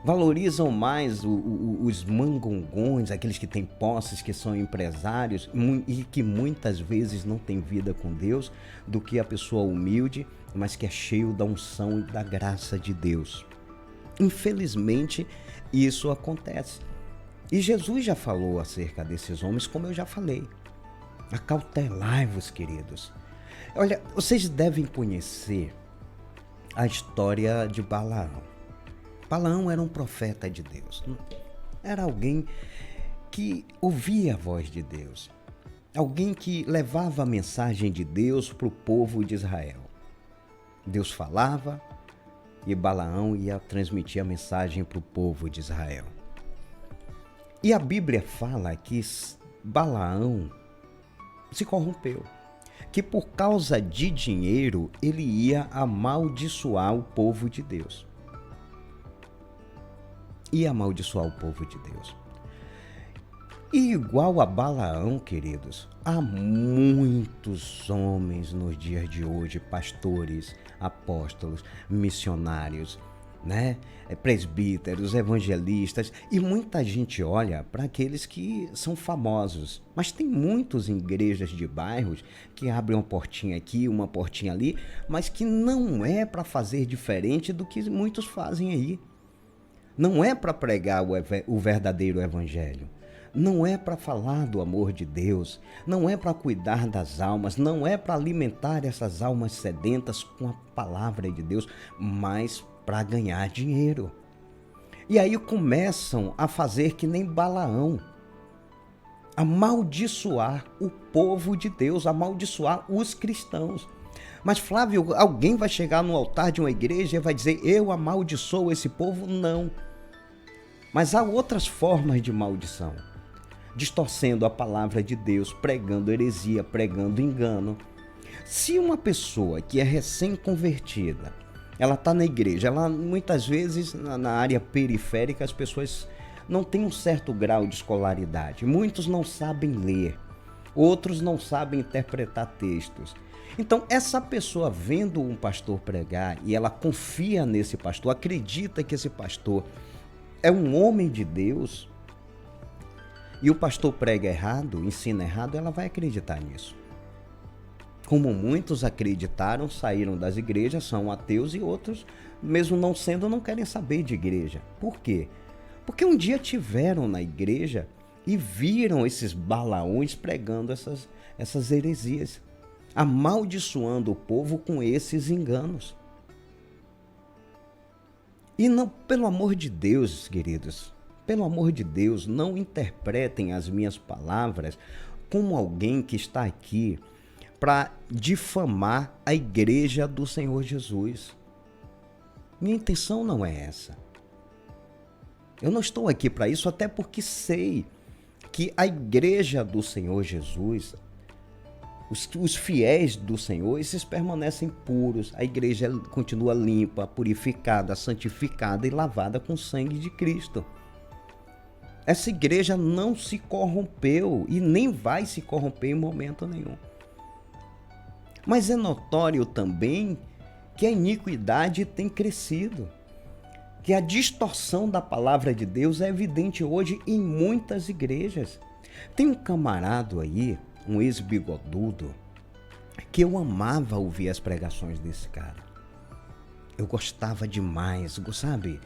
Valorizam mais os mangongões, aqueles que têm posses, que são empresários e que muitas vezes não têm vida com Deus, do que a pessoa humilde, mas que é cheio da unção e da graça de Deus. Infelizmente, isso acontece. E Jesus já falou acerca desses homens, como eu já falei. Acautelai-vos, queridos. Olha, vocês devem conhecer a história de Balaão. Balaão era um profeta de Deus. Era alguém que ouvia a voz de Deus. Alguém que levava a mensagem de Deus para o povo de Israel. Deus falava e Balaão ia transmitir a mensagem para o povo de Israel. E a Bíblia fala que Balaão se corrompeu. Que por causa de dinheiro ele ia amaldiçoar o povo de Deus. Ia amaldiçoar o povo de Deus. E igual a Balaão, queridos, há muitos homens nos dias de hoje, pastores, apóstolos, missionários, né? Presbíteros, evangelistas, e muita gente olha para aqueles que são famosos. Mas tem muitos em igrejas de bairros que abrem uma portinha aqui, uma portinha ali, mas que não é para fazer diferente do que muitos fazem aí. Não é para pregar o verdadeiro evangelho. Não é para falar do amor de Deus, não é para cuidar das almas, não é para alimentar essas almas sedentas com a palavra de Deus, mas para ganhar dinheiro. E aí começam a fazer que nem Balaão, amaldiçoar o povo de Deus, amaldiçoar os cristãos. Mas Flávio, alguém vai chegar no altar de uma igreja e vai dizer, eu amaldiçoo esse povo? Não. Mas há outras formas de maldição, distorcendo a palavra de Deus, pregando heresia, pregando engano. Se uma pessoa que é recém-convertida, ela está na igreja, ela muitas vezes na área periférica as pessoas não têm um certo grau de escolaridade. Muitos não sabem ler, outros não sabem interpretar textos. Então essa pessoa vendo um pastor pregar e ela confia nesse pastor, acredita que esse pastor é um homem de Deus e o pastor prega errado, ensina errado, ela vai acreditar nisso. Como muitos acreditaram, saíram das igrejas, são ateus e outros, mesmo não sendo, não querem saber de igreja. Por quê? Porque um dia tiveram na igreja e viram esses Balaões pregando essas heresias, amaldiçoando o povo com esses enganos. E não, pelo amor de Deus, queridos, pelo amor de Deus, não interpretem as minhas palavras como alguém que está aqui para difamar a igreja do Senhor Jesus. Minha intenção não é essa. Eu não estou aqui para isso, até porque sei que a igreja do Senhor Jesus, os fiéis do Senhor, esses permanecem puros. A igreja continua limpa, purificada, santificada e lavada com o sangue de Cristo. Essa igreja não se corrompeu e nem vai se corromper em momento nenhum. Mas é notório também que a iniquidade tem crescido, que a distorção da palavra de Deus é evidente hoje em muitas igrejas. Tem um camarada aí, um ex-bigodudo, que eu amava ouvir as pregações desse cara. Eu gostava demais, sabe?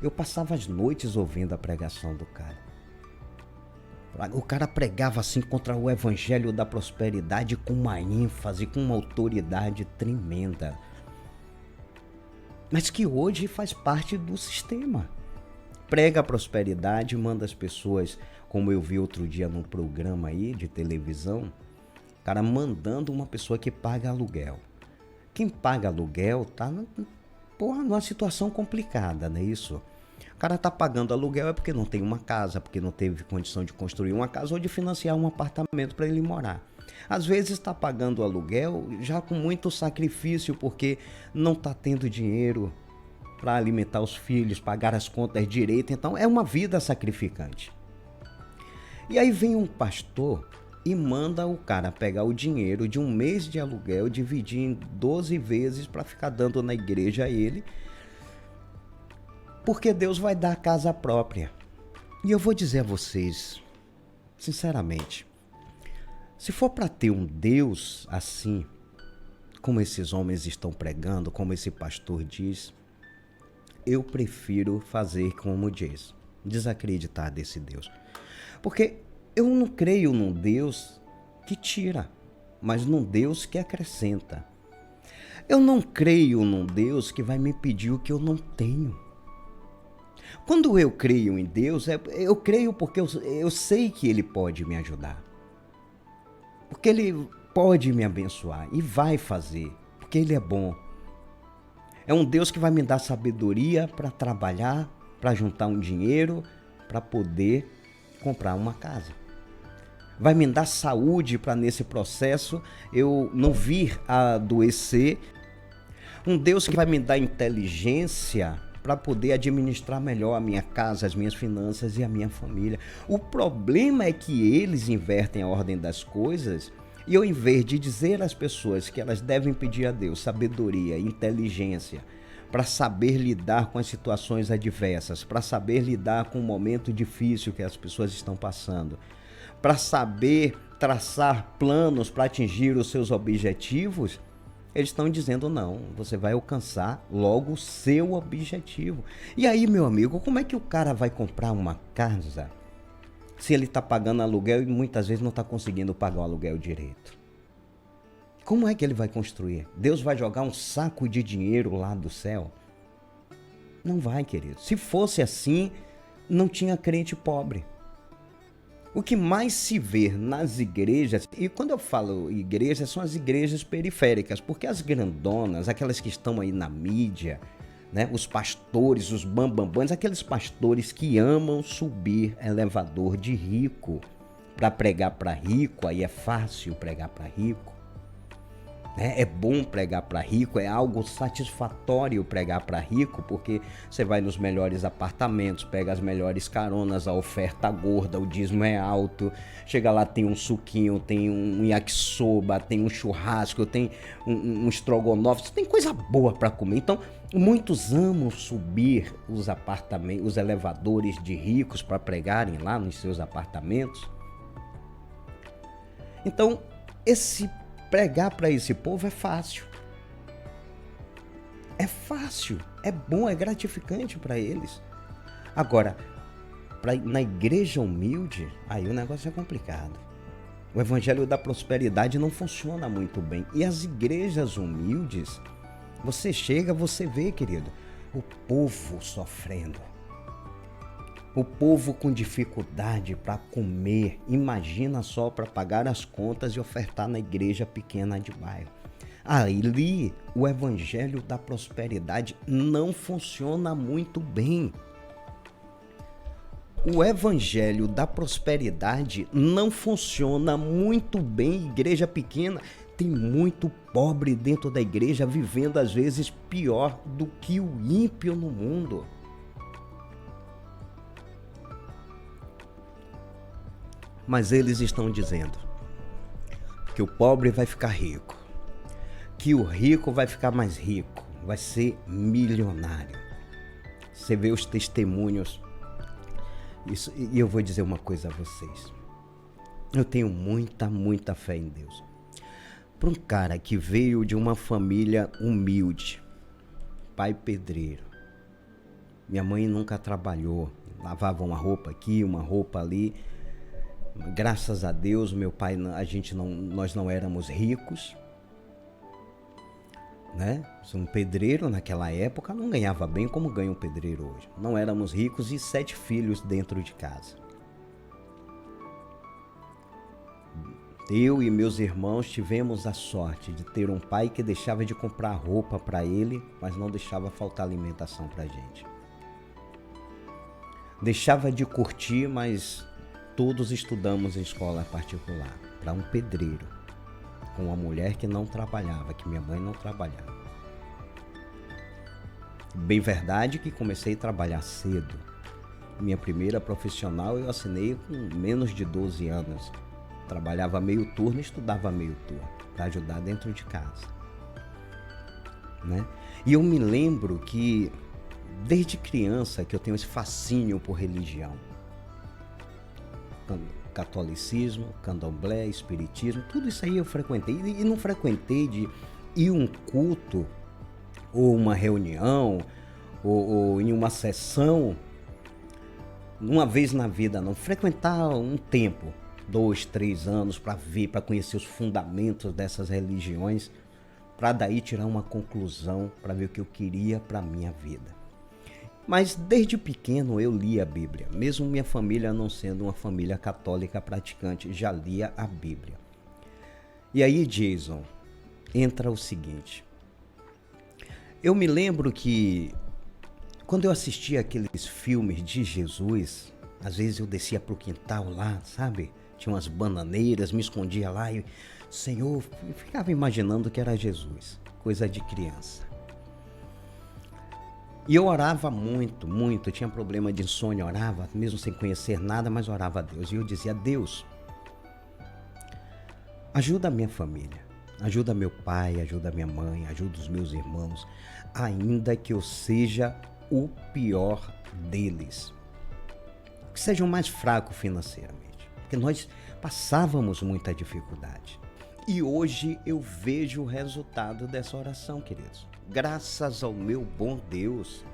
Eu passava as noites ouvindo a pregação do cara. O cara pregava assim contra o evangelho da prosperidade com uma ênfase, com uma autoridade tremenda. Mas que hoje faz parte do sistema. Prega a prosperidade, manda as pessoas, como eu vi outro dia num programa aí de televisão, o cara mandando uma pessoa que paga aluguel. Quem paga aluguel tá numa situação complicada, não é isso? O cara tá pagando aluguel é porque não tem uma casa, porque não teve condição de construir uma casa ou de financiar um apartamento para ele morar. Às vezes está pagando aluguel já com muito sacrifício porque não está tendo dinheiro para alimentar os filhos, pagar as contas direito. Então é uma vida sacrificante. E aí vem um pastor e manda o cara pegar o dinheiro de um mês de aluguel, dividir em 12 vezes para ficar dando na igreja a ele, porque Deus vai dar a casa própria. E eu vou dizer a vocês, sinceramente, se for para ter um Deus assim, como esses homens estão pregando, como esse pastor diz, eu prefiro fazer como diz, desacreditar desse Deus. Porque eu não creio num Deus que tira, mas num Deus que acrescenta. Eu não creio num Deus que vai me pedir o que eu não tenho. Quando eu creio em Deus, eu creio porque eu sei que Ele pode me ajudar. Porque Ele pode me abençoar e vai fazer, porque Ele é bom. É um Deus que vai me dar sabedoria para trabalhar, para juntar um dinheiro, para poder comprar uma casa. Vai me dar saúde para nesse processo eu não vir a adoecer. Um Deus que vai me dar inteligência para poder administrar melhor a minha casa, as minhas finanças e a minha família. O problema é que eles invertem a ordem das coisas e ao invés de dizer às pessoas que elas devem pedir a Deus sabedoria, inteligência, para saber lidar com as situações adversas, para saber lidar com o momento difícil que as pessoas estão passando, para saber traçar planos para atingir os seus objetivos, eles estão dizendo não, você vai alcançar logo o seu objetivo. E aí, meu amigo, como é que o cara vai comprar uma casa se ele está pagando aluguel e muitas vezes não está conseguindo pagar o aluguel direito? Como é que ele vai construir? Deus vai jogar um saco de dinheiro lá do céu? Não vai, querido. Se fosse assim, não tinha crente pobre. O que mais se vê nas igrejas, e quando eu falo igrejas, são as igrejas periféricas, porque as grandonas, aquelas que estão aí na mídia, né, os pastores, os bambambãs, aqueles pastores que amam subir elevador de rico para pregar para rico, aí é fácil pregar para rico. É bom pregar para rico, é algo satisfatório pregar para rico, porque você vai nos melhores apartamentos, pega as melhores caronas, a oferta gorda, o dízimo é alto, chega lá, tem um suquinho, tem um yakisoba, tem um churrasco, tem um estrogonofe, tem coisa boa para comer. Então, muitos amam subir os apartamentos, os elevadores de ricos para pregarem lá nos seus apartamentos. Então, pregar para esse povo é fácil. É fácil, é bom, é gratificante para eles. Agora, na igreja humilde, aí o negócio é complicado. O evangelho da prosperidade não funciona muito bem. E as igrejas humildes, você chega, você vê, querido, o povo sofrendo. O povo com dificuldade para comer, imagina só para pagar as contas e ofertar na igreja pequena de bairro. Ali, o evangelho da prosperidade não funciona muito bem. O evangelho da prosperidade não funciona muito bem em igreja pequena. Tem muito pobre dentro da igreja vivendo às vezes pior do que o ímpio no mundo. Mas eles estão dizendo que o pobre vai ficar rico, que o rico vai ficar mais rico, vai ser milionário. Você vê os testemunhos. Isso, e eu vou dizer uma coisa a vocês. Eu tenho muita fé em Deus. Para um cara que veio de uma família humilde, pai pedreiro, minha mãe nunca trabalhou, lavava uma roupa aqui, uma roupa ali. Graças a Deus, meu pai, nós não éramos ricos, né? Um pedreiro naquela época não ganhava bem como ganha um pedreiro hoje. Não éramos ricos e 7 filhos dentro de casa. Eu e meus irmãos tivemos a sorte de ter um pai que deixava de comprar roupa para ele, mas não deixava faltar alimentação para a gente. Deixava de curtir, mas todos estudamos em escola particular. Para um pedreiro, com uma mulher que não trabalhava, que minha mãe não trabalhava. Bem verdade que comecei a trabalhar cedo. Minha primeira profissional eu assinei com menos de 12 anos. Trabalhava meio turno e estudava meio turno, para ajudar dentro de casa. Né? E eu me lembro que, desde criança, que eu tenho esse fascínio por religião. Catolicismo, candomblé, espiritismo, tudo isso aí eu frequentei. E não frequentei de ir um culto, ou uma reunião, ou em uma sessão, uma vez na vida, não. Frequentar um tempo, 2, 3 anos, para ver, para conhecer os fundamentos dessas religiões, para daí tirar uma conclusão, para ver o que eu queria para a minha vida. Mas desde pequeno eu lia a Bíblia, mesmo minha família não sendo uma família católica praticante, já lia a Bíblia. E aí, Jason, entra o seguinte. Eu me lembro que quando eu assistia aqueles filmes de Jesus, às vezes eu descia pro quintal lá, sabe? Tinha umas bananeiras, me escondia lá e, Senhor, eu ficava imaginando que era Jesus, coisa de criança. E eu orava muito, eu tinha problema de insônia, orava, mesmo sem conhecer nada, mas orava a Deus. E eu dizia, Deus, ajuda a minha família, ajuda meu pai, ajuda minha mãe, ajuda os meus irmãos, ainda que eu seja o pior deles. Que sejam mais fracos financeiramente, porque nós passávamos muita dificuldade. E hoje eu vejo o resultado dessa oração, queridos. Graças ao meu bom Deus,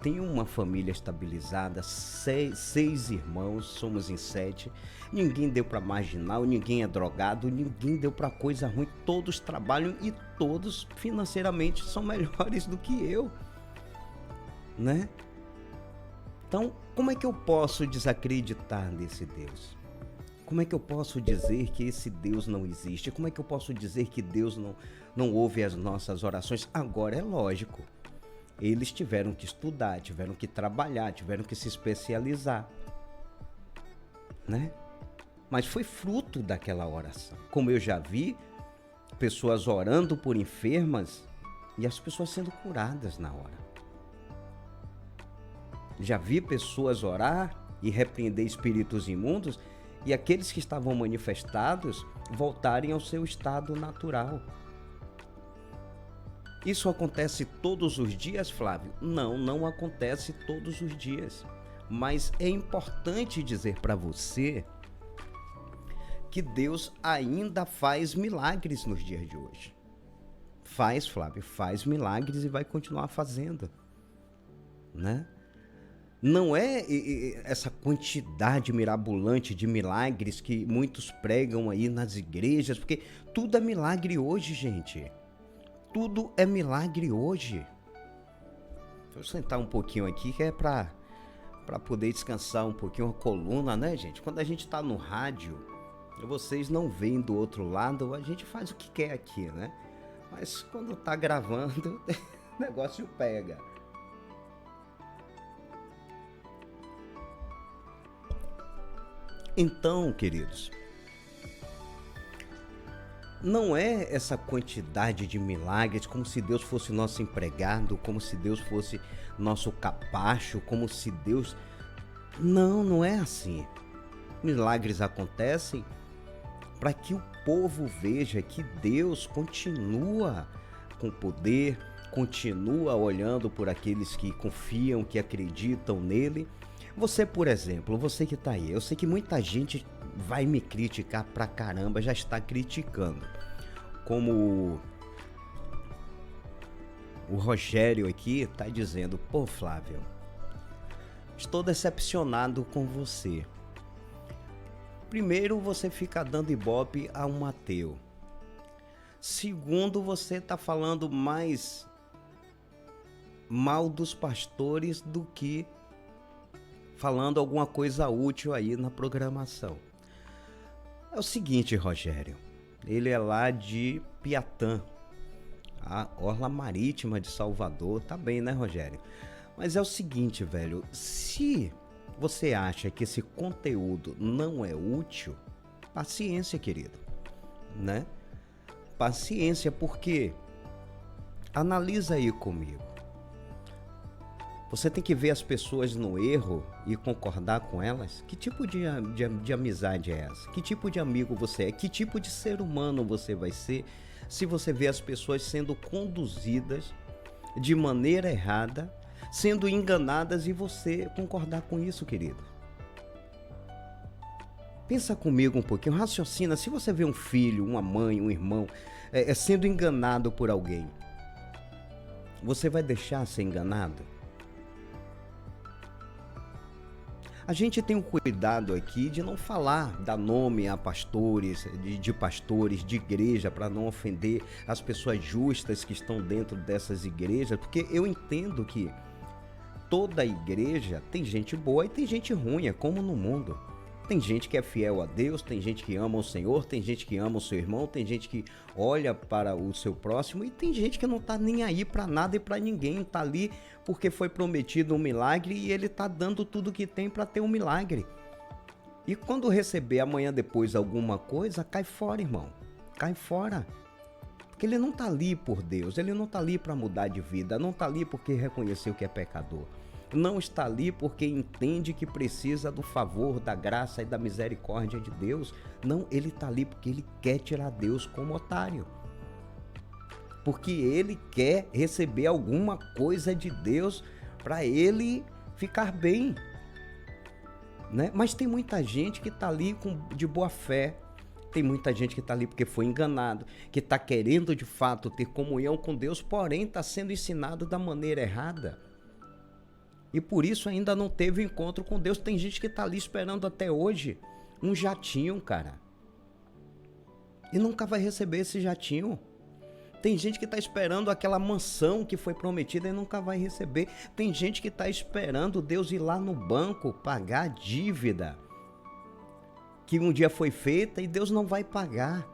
tenho uma família estabilizada, seis irmãos, somos em 7. Ninguém deu para marginal, ninguém é drogado, ninguém deu para coisa ruim. Todos trabalham e todos financeiramente são melhores do que eu. né? Então, como é que eu posso desacreditar nesse Deus? Como é que eu posso dizer que esse Deus não existe? Como é que eu posso dizer que Deus não ouve as nossas orações? Agora é lógico, eles tiveram que estudar, tiveram que trabalhar, tiveram que se especializar, né? Mas foi fruto daquela oração. Como eu já vi, pessoas orando por enfermas e as pessoas sendo curadas na hora. Já vi pessoas orar e repreender espíritos imundos e aqueles que estavam manifestados voltarem ao seu estado natural. Isso acontece todos os dias, Flávio? Não, não acontece todos os dias. Mas é importante dizer para você que Deus ainda faz milagres nos dias de hoje. Faz, Flávio, faz milagres e vai continuar fazendo, né? Não é essa quantidade mirabolante de milagres que muitos pregam aí nas igrejas, porque tudo é milagre hoje, gente. Tudo é milagre hoje. Deixa eu sentar um pouquinho aqui, que é para poder descansar um pouquinho a coluna, né, gente? Quando a gente tá no rádio, vocês não veem do outro lado, a gente faz o que quer aqui, né? Mas quando tá gravando, o negócio pega. Então, queridos, não é essa quantidade de milagres como se Deus fosse nosso empregado, como se Deus fosse nosso capacho, como se Deus... Não, não é assim. Milagres acontecem para que o povo veja que Deus continua com poder, continua olhando por aqueles que confiam, que acreditam nele. Você, por exemplo, você que tá aí, eu sei que muita gente vai me criticar pra caramba, já está criticando. Como o Rogério aqui tá dizendo, pô, Flávio, estou decepcionado com você. Primeiro, você fica dando ibope a um ateu. Segundo, você tá falando mais mal dos pastores do que falando alguma coisa útil aí na programação. É o seguinte, Rogério, ele é lá de Piatã, a orla marítima de Salvador, tá bem, né, Rogério? Mas é o seguinte, velho, se você acha que esse conteúdo não é útil, paciência, querido, né? Paciência, porque analisa aí comigo. Você tem que ver as pessoas no erro e concordar com elas. Que tipo de amizade é essa? Que tipo de amigo você é? Que tipo de ser humano você vai ser se você vê as pessoas sendo conduzidas de maneira errada, sendo enganadas e você concordar com isso, querido? Pensa comigo um pouquinho, raciocina. Se você vê um filho, uma mãe, um irmão sendo enganado por alguém, você vai deixar ser enganado? A gente tem um cuidado aqui de não falar, dar nome a pastores, de pastores, de igreja, para não ofender as pessoas justas que estão dentro dessas igrejas, porque eu entendo que toda igreja tem gente boa e tem gente ruim, é como no mundo. Tem gente que é fiel a Deus, tem gente que ama o Senhor, tem gente que ama o seu irmão, tem gente que olha para o seu próximo e tem gente que não tá nem aí para nada e para ninguém, tá ali porque foi prometido um milagre e ele tá dando tudo que tem para ter um milagre. E quando receber amanhã depois alguma coisa, cai fora, irmão. Cai fora. Porque ele não tá ali por Deus, ele não tá ali para mudar de vida, não tá ali porque reconheceu que é pecador. Não está ali porque entende que precisa do favor, da graça e da misericórdia de Deus. Não, ele está ali porque ele quer tirar Deus como otário. Porque ele quer receber alguma coisa de Deus para ele ficar bem, né? Mas tem muita gente que está ali de boa fé. Tem muita gente que está ali porque foi enganado, que está querendo de fato ter comunhão com Deus, porém está sendo ensinado da maneira errada. E por isso ainda não teve encontro com Deus. Tem gente que está ali esperando até hoje um jatinho, cara. E nunca vai receber esse jatinho. Tem gente que está esperando aquela mansão que foi prometida e nunca vai receber. Tem gente que está esperando Deus ir lá no banco pagar a dívida que um dia foi feita e Deus não vai pagar.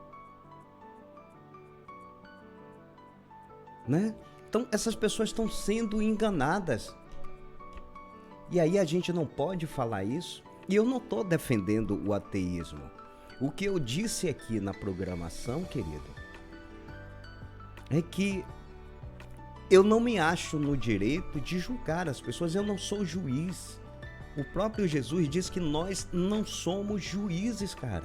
Né? Então essas pessoas estão sendo enganadas. E aí a gente não pode falar isso. E eu não estou defendendo o ateísmo. O que eu disse aqui na programação, querido, é que eu não me acho no direito de julgar as pessoas, eu não sou juiz. O próprio Jesus diz que nós não somos juízes, cara.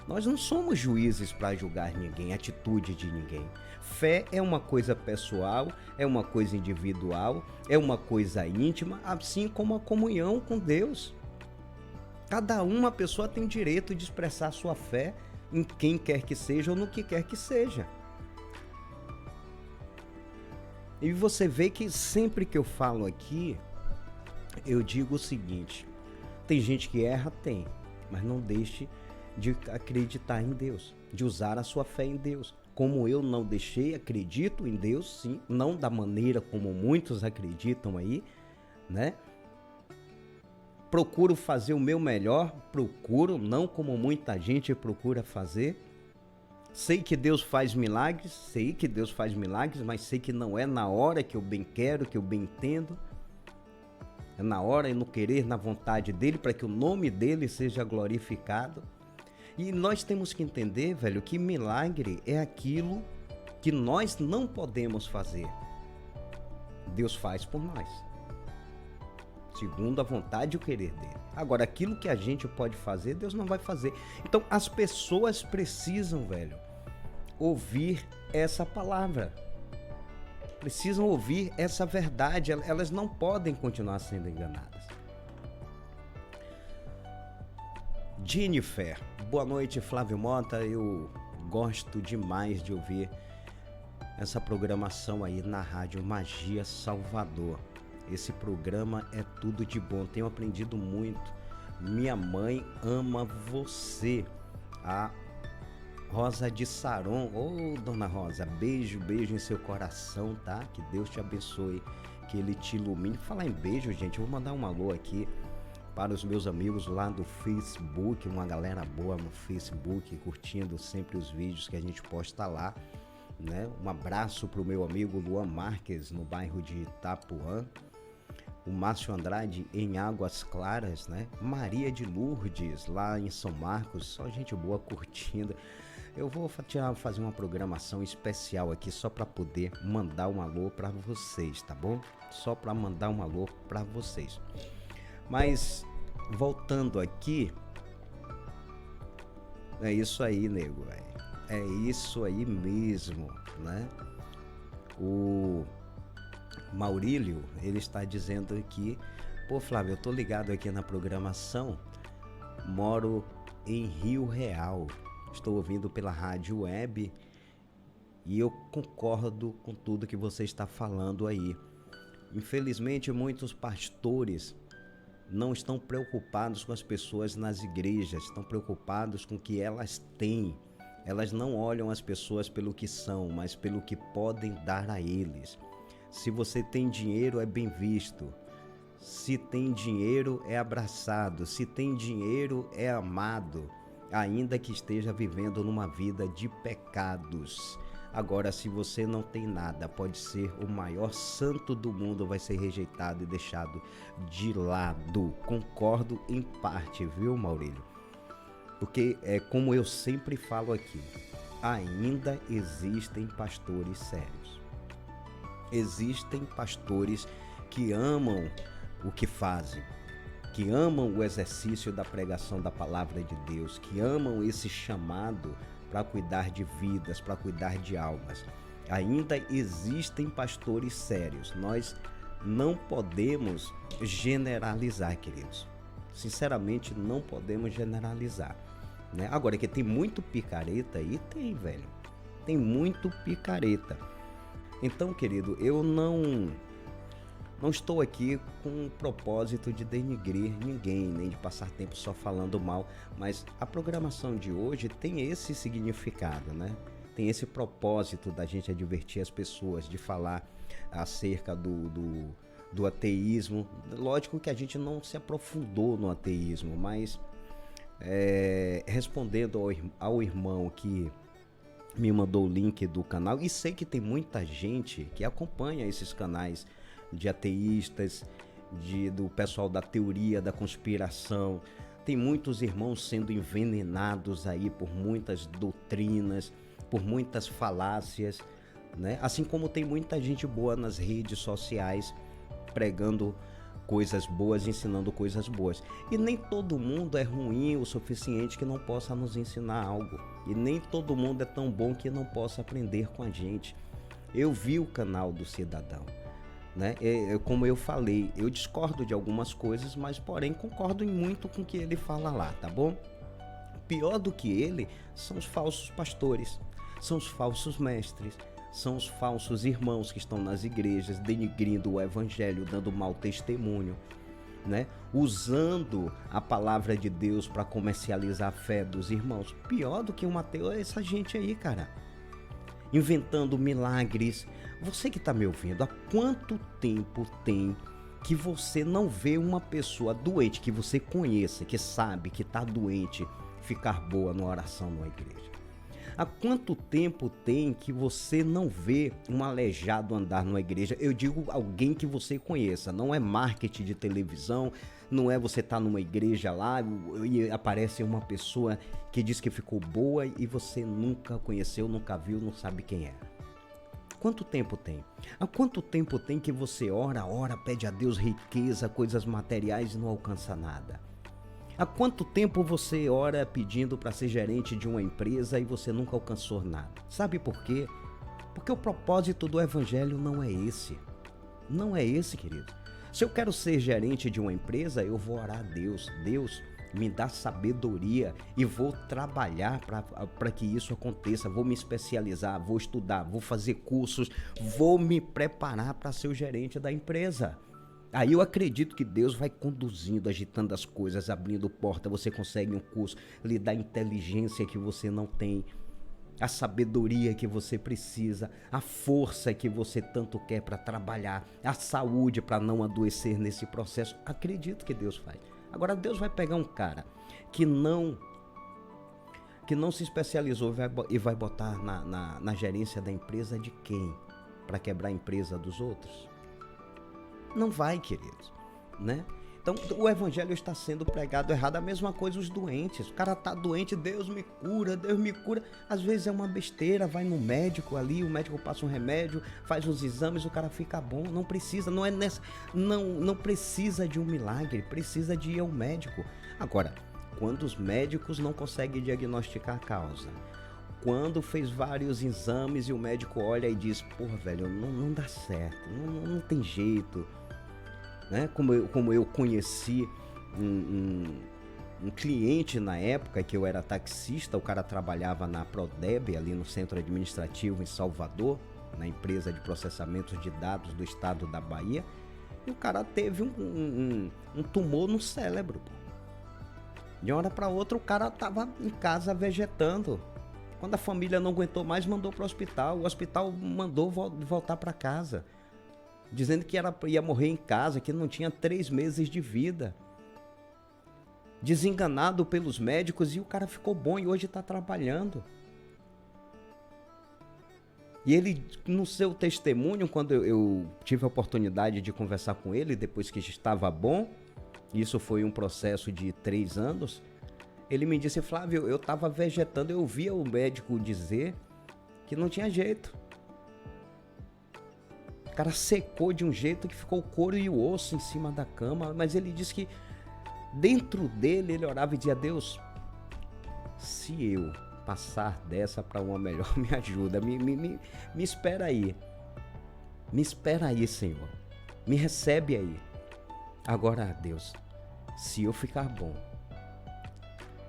Nós não somos juízes para julgar ninguém, atitude de ninguém. Fé é uma coisa pessoal, é uma coisa individual, é uma coisa íntima, assim como a comunhão com Deus. Cada uma pessoa tem direito de expressar sua fé em quem quer que seja ou no que quer que seja. E você vê que sempre que eu falo aqui, eu digo o seguinte: tem gente que erra? Tem, mas não deixe de acreditar em Deus, de usar a sua fé em Deus. Como eu não deixei, acredito em Deus, sim, não da maneira como muitos acreditam aí, né? Procuro fazer o meu melhor, não como muita gente procura fazer. Sei que Deus faz milagres, mas sei que não é na hora que eu bem quero, que eu bem entendo. É na hora e no querer, na vontade dele, para que o nome dele seja glorificado. E nós temos que entender, velho, que milagre é aquilo que nós não podemos fazer. Deus faz por nós, segundo a vontade e o querer dele. Agora, aquilo que a gente pode fazer, Deus não vai fazer. Então, as pessoas precisam, velho, ouvir essa palavra. Precisam ouvir essa verdade. Elas não podem continuar sendo enganadas. Jennifer, boa noite, Flávio Mota. Eu gosto demais de ouvir essa programação aí na Rádio Magia Salvador. Esse programa é tudo de bom, tenho aprendido muito. Minha mãe ama você. A Rosa de Saron. Ô, dona Rosa, beijo em seu coração, tá? Que Deus te abençoe, que ele te ilumine. Falar em beijo, gente, eu vou mandar um alô aqui para os meus amigos lá do Facebook, uma galera boa no Facebook, curtindo sempre os vídeos que a gente posta lá, né? Um abraço pro meu amigo Luan Marques, no bairro de Itapuã. O Márcio Andrade em Águas Claras, né? Maria de Lourdes lá em São Marcos, só gente boa curtindo. Eu vou fazer uma programação especial aqui só para poder mandar um alô para vocês, tá bom? Só para mandar um alô para vocês. Mas voltando aqui, é isso aí, nego, véio. É isso aí mesmo, né? O Maurílio, ele está dizendo aqui: pô, Flávio, eu tô ligado aqui na programação, moro em Rio Real, estou ouvindo pela rádio web e eu concordo com tudo que você está falando aí. Infelizmente, muitos pastores não estão preocupados com as pessoas nas igrejas, estão preocupados com o que elas têm. Elas não olham as pessoas pelo que são, mas pelo que podem dar a eles. Se você tem dinheiro, é bem visto. Se tem dinheiro, é abraçado. Se tem dinheiro, é amado, ainda que esteja vivendo numa vida de pecados. Agora, se você não tem nada, pode ser o maior santo do mundo, vai ser rejeitado e deixado de lado. Concordo em parte, viu, Maurílio? Porque é como eu sempre falo aqui, ainda existem pastores sérios. Existem pastores que amam o que fazem, que amam o exercício da pregação da palavra de Deus, que amam esse chamado para cuidar de vidas, para cuidar de almas. Ainda existem pastores sérios. Nós não podemos generalizar, queridos. Sinceramente, não podemos generalizar, né? Agora, que tem muito picareta aí, tem, velho. Tem muito picareta. Então, querido, eu não Não estou aqui com o propósito de denigrir ninguém, nem de passar tempo só falando mal, mas a programação de hoje tem esse significado, né? Tem esse propósito da gente advertir as pessoas, de falar acerca do ateísmo. Lógico que a gente não se aprofundou no ateísmo, mas respondendo ao irmão que me mandou o link do canal, e sei que tem muita gente que acompanha esses canais de ateístas, do pessoal da teoria da conspiração. Tem muitos irmãos sendo envenenados aí por muitas doutrinas, por muitas falácias, né? Assim como tem muita gente boa nas redes sociais pregando coisas boas, ensinando coisas boas. E nem todo mundo é ruim o suficiente que não possa nos ensinar algo. E nem todo mundo é tão bom que não possa aprender com a gente. Eu vi o canal do Cidadão, né? Como eu falei, eu discordo de algumas coisas, mas porém concordo muito com o que ele fala lá, tá bom? Pior do que ele são os falsos pastores, são os falsos mestres, são os falsos irmãos que estão nas igrejas denigrindo o evangelho, dando mau testemunho, né? Usando a palavra de Deus para comercializar a fé dos irmãos. Pior do que um ateu é essa gente aí, cara. Inventando milagres. Você que está me ouvindo, há quanto tempo tem que você não vê uma pessoa doente que você conheça, que sabe que está doente, ficar boa numa oração numa igreja? Há quanto tempo tem que você não vê um aleijado andar numa igreja? Eu digo alguém que você conheça, não é marketing de televisão, não é você estar numa igreja lá e aparece uma pessoa que diz que ficou boa e você nunca conheceu, nunca viu, não sabe quem é. Quanto tempo tem? Há quanto tempo tem que você ora, pede a Deus riqueza, coisas materiais e não alcança nada? Há quanto tempo você ora pedindo para ser gerente de uma empresa e você nunca alcançou nada? Sabe por quê? Porque o propósito do evangelho não é esse. Não é esse, querido. Se eu quero ser gerente de uma empresa, eu vou orar a Deus. Deus, me dá sabedoria e vou trabalhar para que isso aconteça. Vou me especializar, vou estudar, vou fazer cursos, vou me preparar para ser o gerente da empresa. Aí eu acredito que Deus vai conduzindo, agitando as coisas, abrindo porta. Você consegue um curso, lhe dá a inteligência que você não tem, a sabedoria que você precisa, a força que você tanto quer para trabalhar, a saúde para não adoecer nesse processo. Acredito que Deus faz. Agora Deus vai pegar um cara que não se especializou e vai botar na gerência da empresa de quem? Para quebrar a empresa dos outros? Não vai, queridos, né? Então o evangelho está sendo pregado errado. A mesma coisa os doentes. O cara tá doente, Deus me cura, Deus me cura. Às vezes é uma besteira, vai no médico ali, o médico passa um remédio, faz uns exames, o cara fica bom. Não precisa, não precisa de um milagre, precisa de ir ao médico. Agora, quando os médicos não conseguem diagnosticar a causa, quando fez vários exames e o médico olha e diz, porra, velho, não dá certo, não tem jeito, né? Como eu conheci um cliente na época que eu era taxista, o cara trabalhava na Prodeb, ali no centro administrativo em Salvador, na empresa de processamento de dados do estado da Bahia, e o cara teve um tumor no cérebro. De uma hora para outra o cara estava em casa vegetando. Quando a família não aguentou mais, mandou para o hospital mandou voltar para casa, dizendo que ia morrer em casa, que não tinha 3 meses de vida. Desenganado pelos médicos, e o cara ficou bom e hoje está trabalhando. E ele, no seu testemunho, quando eu tive a oportunidade de conversar com ele, depois que estava bom, isso foi um processo de 3 anos, ele me disse, Flávio, eu estava vegetando, eu ouvia o médico dizer que não tinha jeito. O cara secou de um jeito que ficou o couro e o osso em cima da cama, mas ele disse que dentro dele ele orava e dizia, Deus, se eu passar dessa para uma melhor, me ajuda, me espera aí. Me espera aí, Senhor. Me recebe aí. Agora, Deus, se eu ficar bom,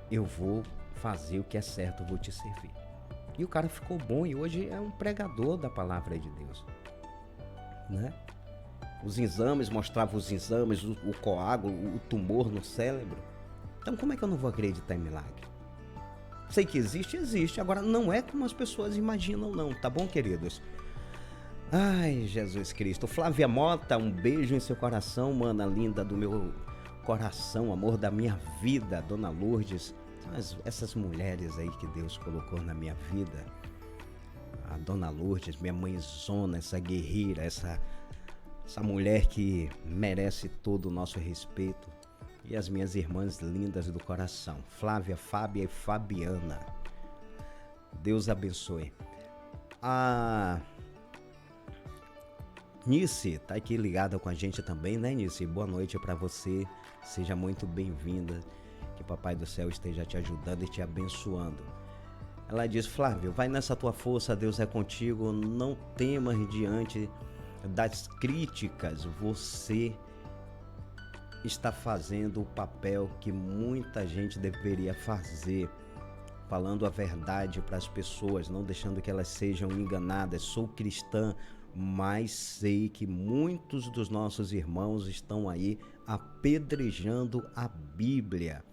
eu vou fazer o que é certo, eu vou te servir. E o cara ficou bom e hoje é um pregador da palavra de Deus, né? Os exames mostravam os exames, o coágulo, o tumor no cérebro. Então como é que eu não vou acreditar em milagre? Sei que existe, existe. Agora não é como as pessoas imaginam não, tá bom, queridos? Ai, Jesus Cristo. Flávia Mota, um beijo em seu coração, mana linda do meu coração, amor da minha vida, Dona Lourdes. Essas mulheres aí que Deus colocou na minha vida. A Dona Lourdes, minha mãezona, essa guerreira, essa mulher que merece todo o nosso respeito. E as minhas irmãs lindas do coração, Flávia, Fábia e Fabiana. Deus abençoe. A Nice tá aqui ligada com a gente também, né, Nice? Boa noite para você, seja muito bem-vinda, que Papai do Céu esteja te ajudando e te abençoando. Ela diz: Flávio, vai nessa tua força, Deus é contigo, não temas diante das críticas, você está fazendo o papel que muita gente deveria fazer, falando a verdade para as pessoas, não deixando que elas sejam enganadas. Sou cristã, mas sei que muitos dos nossos irmãos estão aí apedrejando a Bíblia.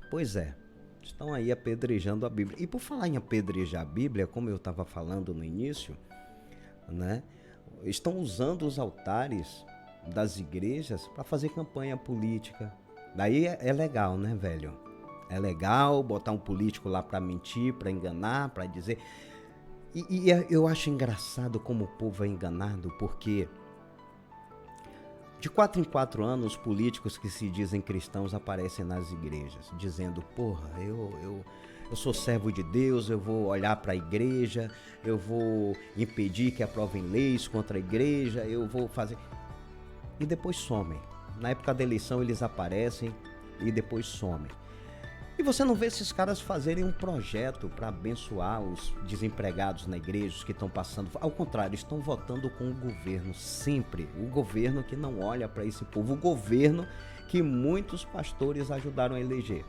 Pois é, estão aí apedrejando a Bíblia. E por falar em apedrejar a Bíblia, como eu estava falando no início, né, estão usando os altares das igrejas para fazer campanha política. Daí é legal, né, velho? É legal botar um político lá para mentir, para enganar, para dizer. E eu acho engraçado como o povo é enganado, porque de 4 em 4 anos, políticos que se dizem cristãos aparecem nas igrejas, dizendo: porra, eu sou servo de Deus, eu vou olhar para a igreja, eu vou impedir que aprovem leis contra a igreja, eu vou fazer... E depois somem. Na época da eleição eles aparecem e depois somem. E você não vê esses caras fazerem um projeto para abençoar os desempregados na igreja, os que estão passando. Ao contrário, estão votando com o governo, sempre. O governo que não olha para esse povo. O governo que muitos pastores ajudaram a eleger.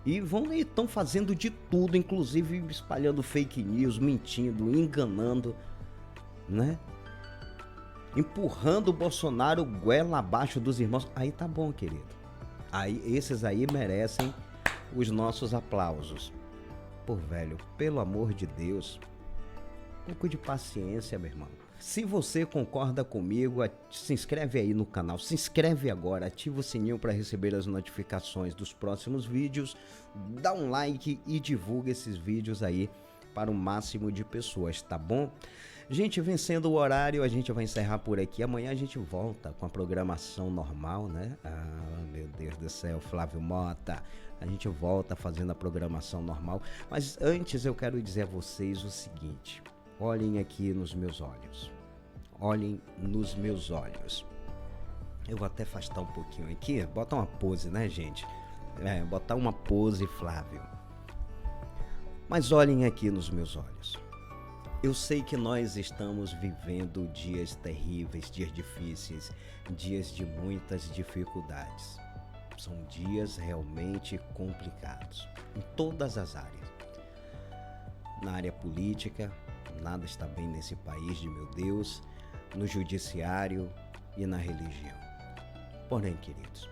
E estão fazendo de tudo, inclusive espalhando fake news, mentindo, enganando, né? Empurrando o Bolsonaro goela abaixo dos irmãos. Aí tá bom, querido. Aí, esses aí merecem os nossos aplausos. Pô, velho, pelo amor de Deus, um pouco de paciência, meu irmão. Se você concorda comigo, se inscreve aí no canal, se inscreve agora, ativa o sininho para receber as notificações dos próximos vídeos, dá um like e divulga esses vídeos aí para o máximo de pessoas, tá bom? Gente, vencendo o horário, a gente vai encerrar por aqui. Amanhã a gente volta com a programação normal, né? Ah, meu Deus do céu, Flávio Mota. A gente volta fazendo a programação normal. Mas antes eu quero dizer a vocês o seguinte. Olhem aqui nos meus olhos. Olhem nos meus olhos. Eu vou até afastar um pouquinho aqui. Botar uma pose, né, gente? Botar uma pose, Flávio. Mas olhem aqui nos meus olhos. Eu sei que nós estamos vivendo dias terríveis, dias difíceis, dias de muitas dificuldades. São dias realmente complicados, em todas as áreas. Na área política, nada está bem nesse país de meu Deus, no judiciário e na religião. Porém, queridos,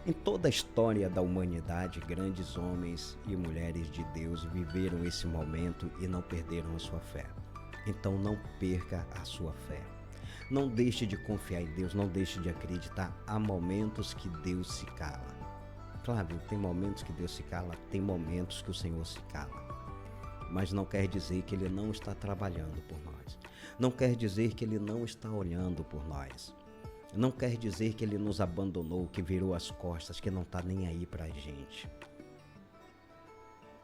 em toda a história da humanidade, grandes homens e mulheres de Deus viveram esse momento e não perderam a sua fé. Então não perca a sua fé. Não deixe de confiar em Deus, não deixe de acreditar. Há momentos que Deus se cala. Claro, tem momentos que Deus se cala, tem momentos que o Senhor se cala. Mas não quer dizer que Ele não está trabalhando por nós. Não quer dizer que Ele não está olhando por nós. Não quer dizer que Ele nos abandonou, que virou as costas, que não está nem aí pra gente.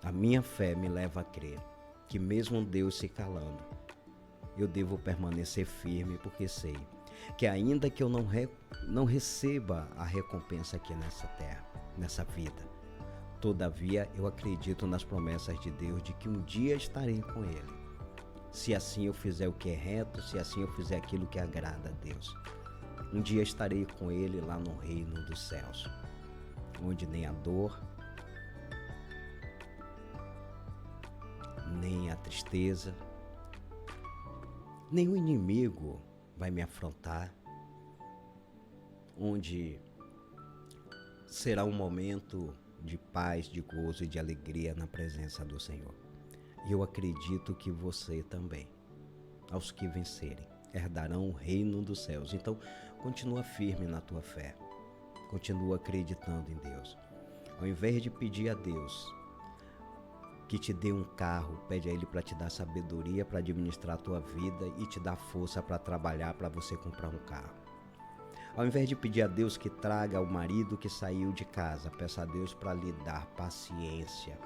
A minha fé me leva a crer que mesmo Deus se calando, eu devo permanecer firme, porque sei que ainda que eu não receba a recompensa aqui nessa terra, nessa vida, todavia eu acredito nas promessas de Deus de que um dia estarei com Ele. Se assim eu fizer o que é reto, se assim eu fizer aquilo que agrada a Deus. Um dia estarei com Ele lá no reino dos céus, onde nem a dor, nem a tristeza, nem o inimigo vai me afrontar, onde será um momento de paz, de gozo e de alegria na presença do Senhor. E eu acredito que você também, aos que vencerem, herdarão o reino dos céus. Então, continua firme na tua fé, continua acreditando em Deus. Ao invés de pedir a Deus que te dê um carro, pede a Ele para te dar sabedoria para administrar a tua vida e te dar força para trabalhar para você comprar um carro. Ao invés de pedir a Deus que traga o marido que saiu de casa, peça a Deus para lhe dar paciência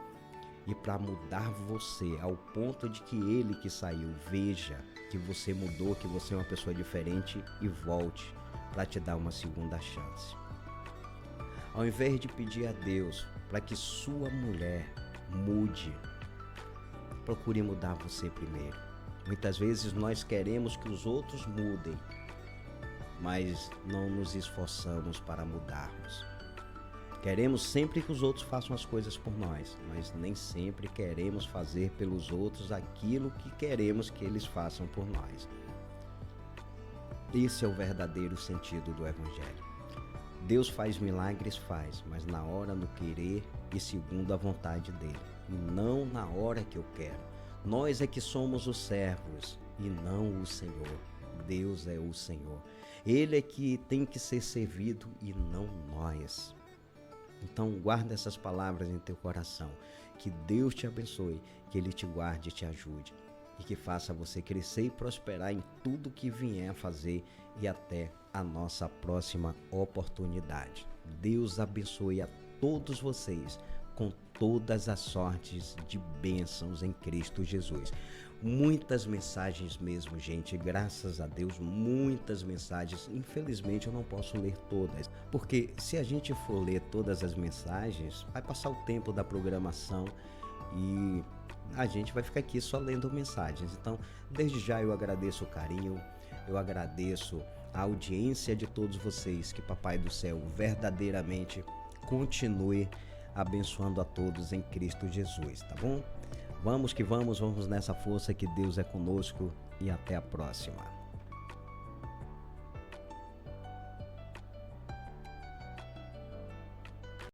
e para mudar você ao ponto de que ele que saiu veja que você mudou, que você é uma pessoa diferente e volte para te dar uma segunda chance. Ao invés de pedir a Deus para que sua mulher mude, procure mudar você primeiro. Muitas vezes nós queremos que os outros mudem, mas não nos esforçamos para mudarmos. Queremos sempre que os outros façam as coisas por nós, mas nem sempre queremos fazer pelos outros aquilo que queremos que eles façam por nós. Esse é o verdadeiro sentido do Evangelho. Deus faz milagres, faz, mas na hora do querer e segundo a vontade dele, e não na hora que eu quero. Nós é que somos os servos e não o Senhor. Deus é o Senhor. Ele é que tem que ser servido e não nós. Então guarda essas palavras em teu coração. Que Deus te abençoe, que Ele te guarde e te ajude. E que faça você crescer e prosperar em tudo que vier a fazer e até a nossa próxima oportunidade. Deus abençoe a todos vocês com todas as sortes de bênçãos em Cristo Jesus. Muitas mensagens mesmo, gente, graças a Deus, muitas mensagens. Infelizmente eu não posso ler todas, porque se a gente for ler todas as mensagens, vai passar o tempo da programação e a gente vai ficar aqui só lendo mensagens. Então, desde já eu agradeço o carinho, eu agradeço a audiência de todos vocês, que Papai do Céu verdadeiramente continue abençoando a todos em Cristo Jesus, tá bom? Vamos que vamos nessa força, que Deus é conosco e até a próxima.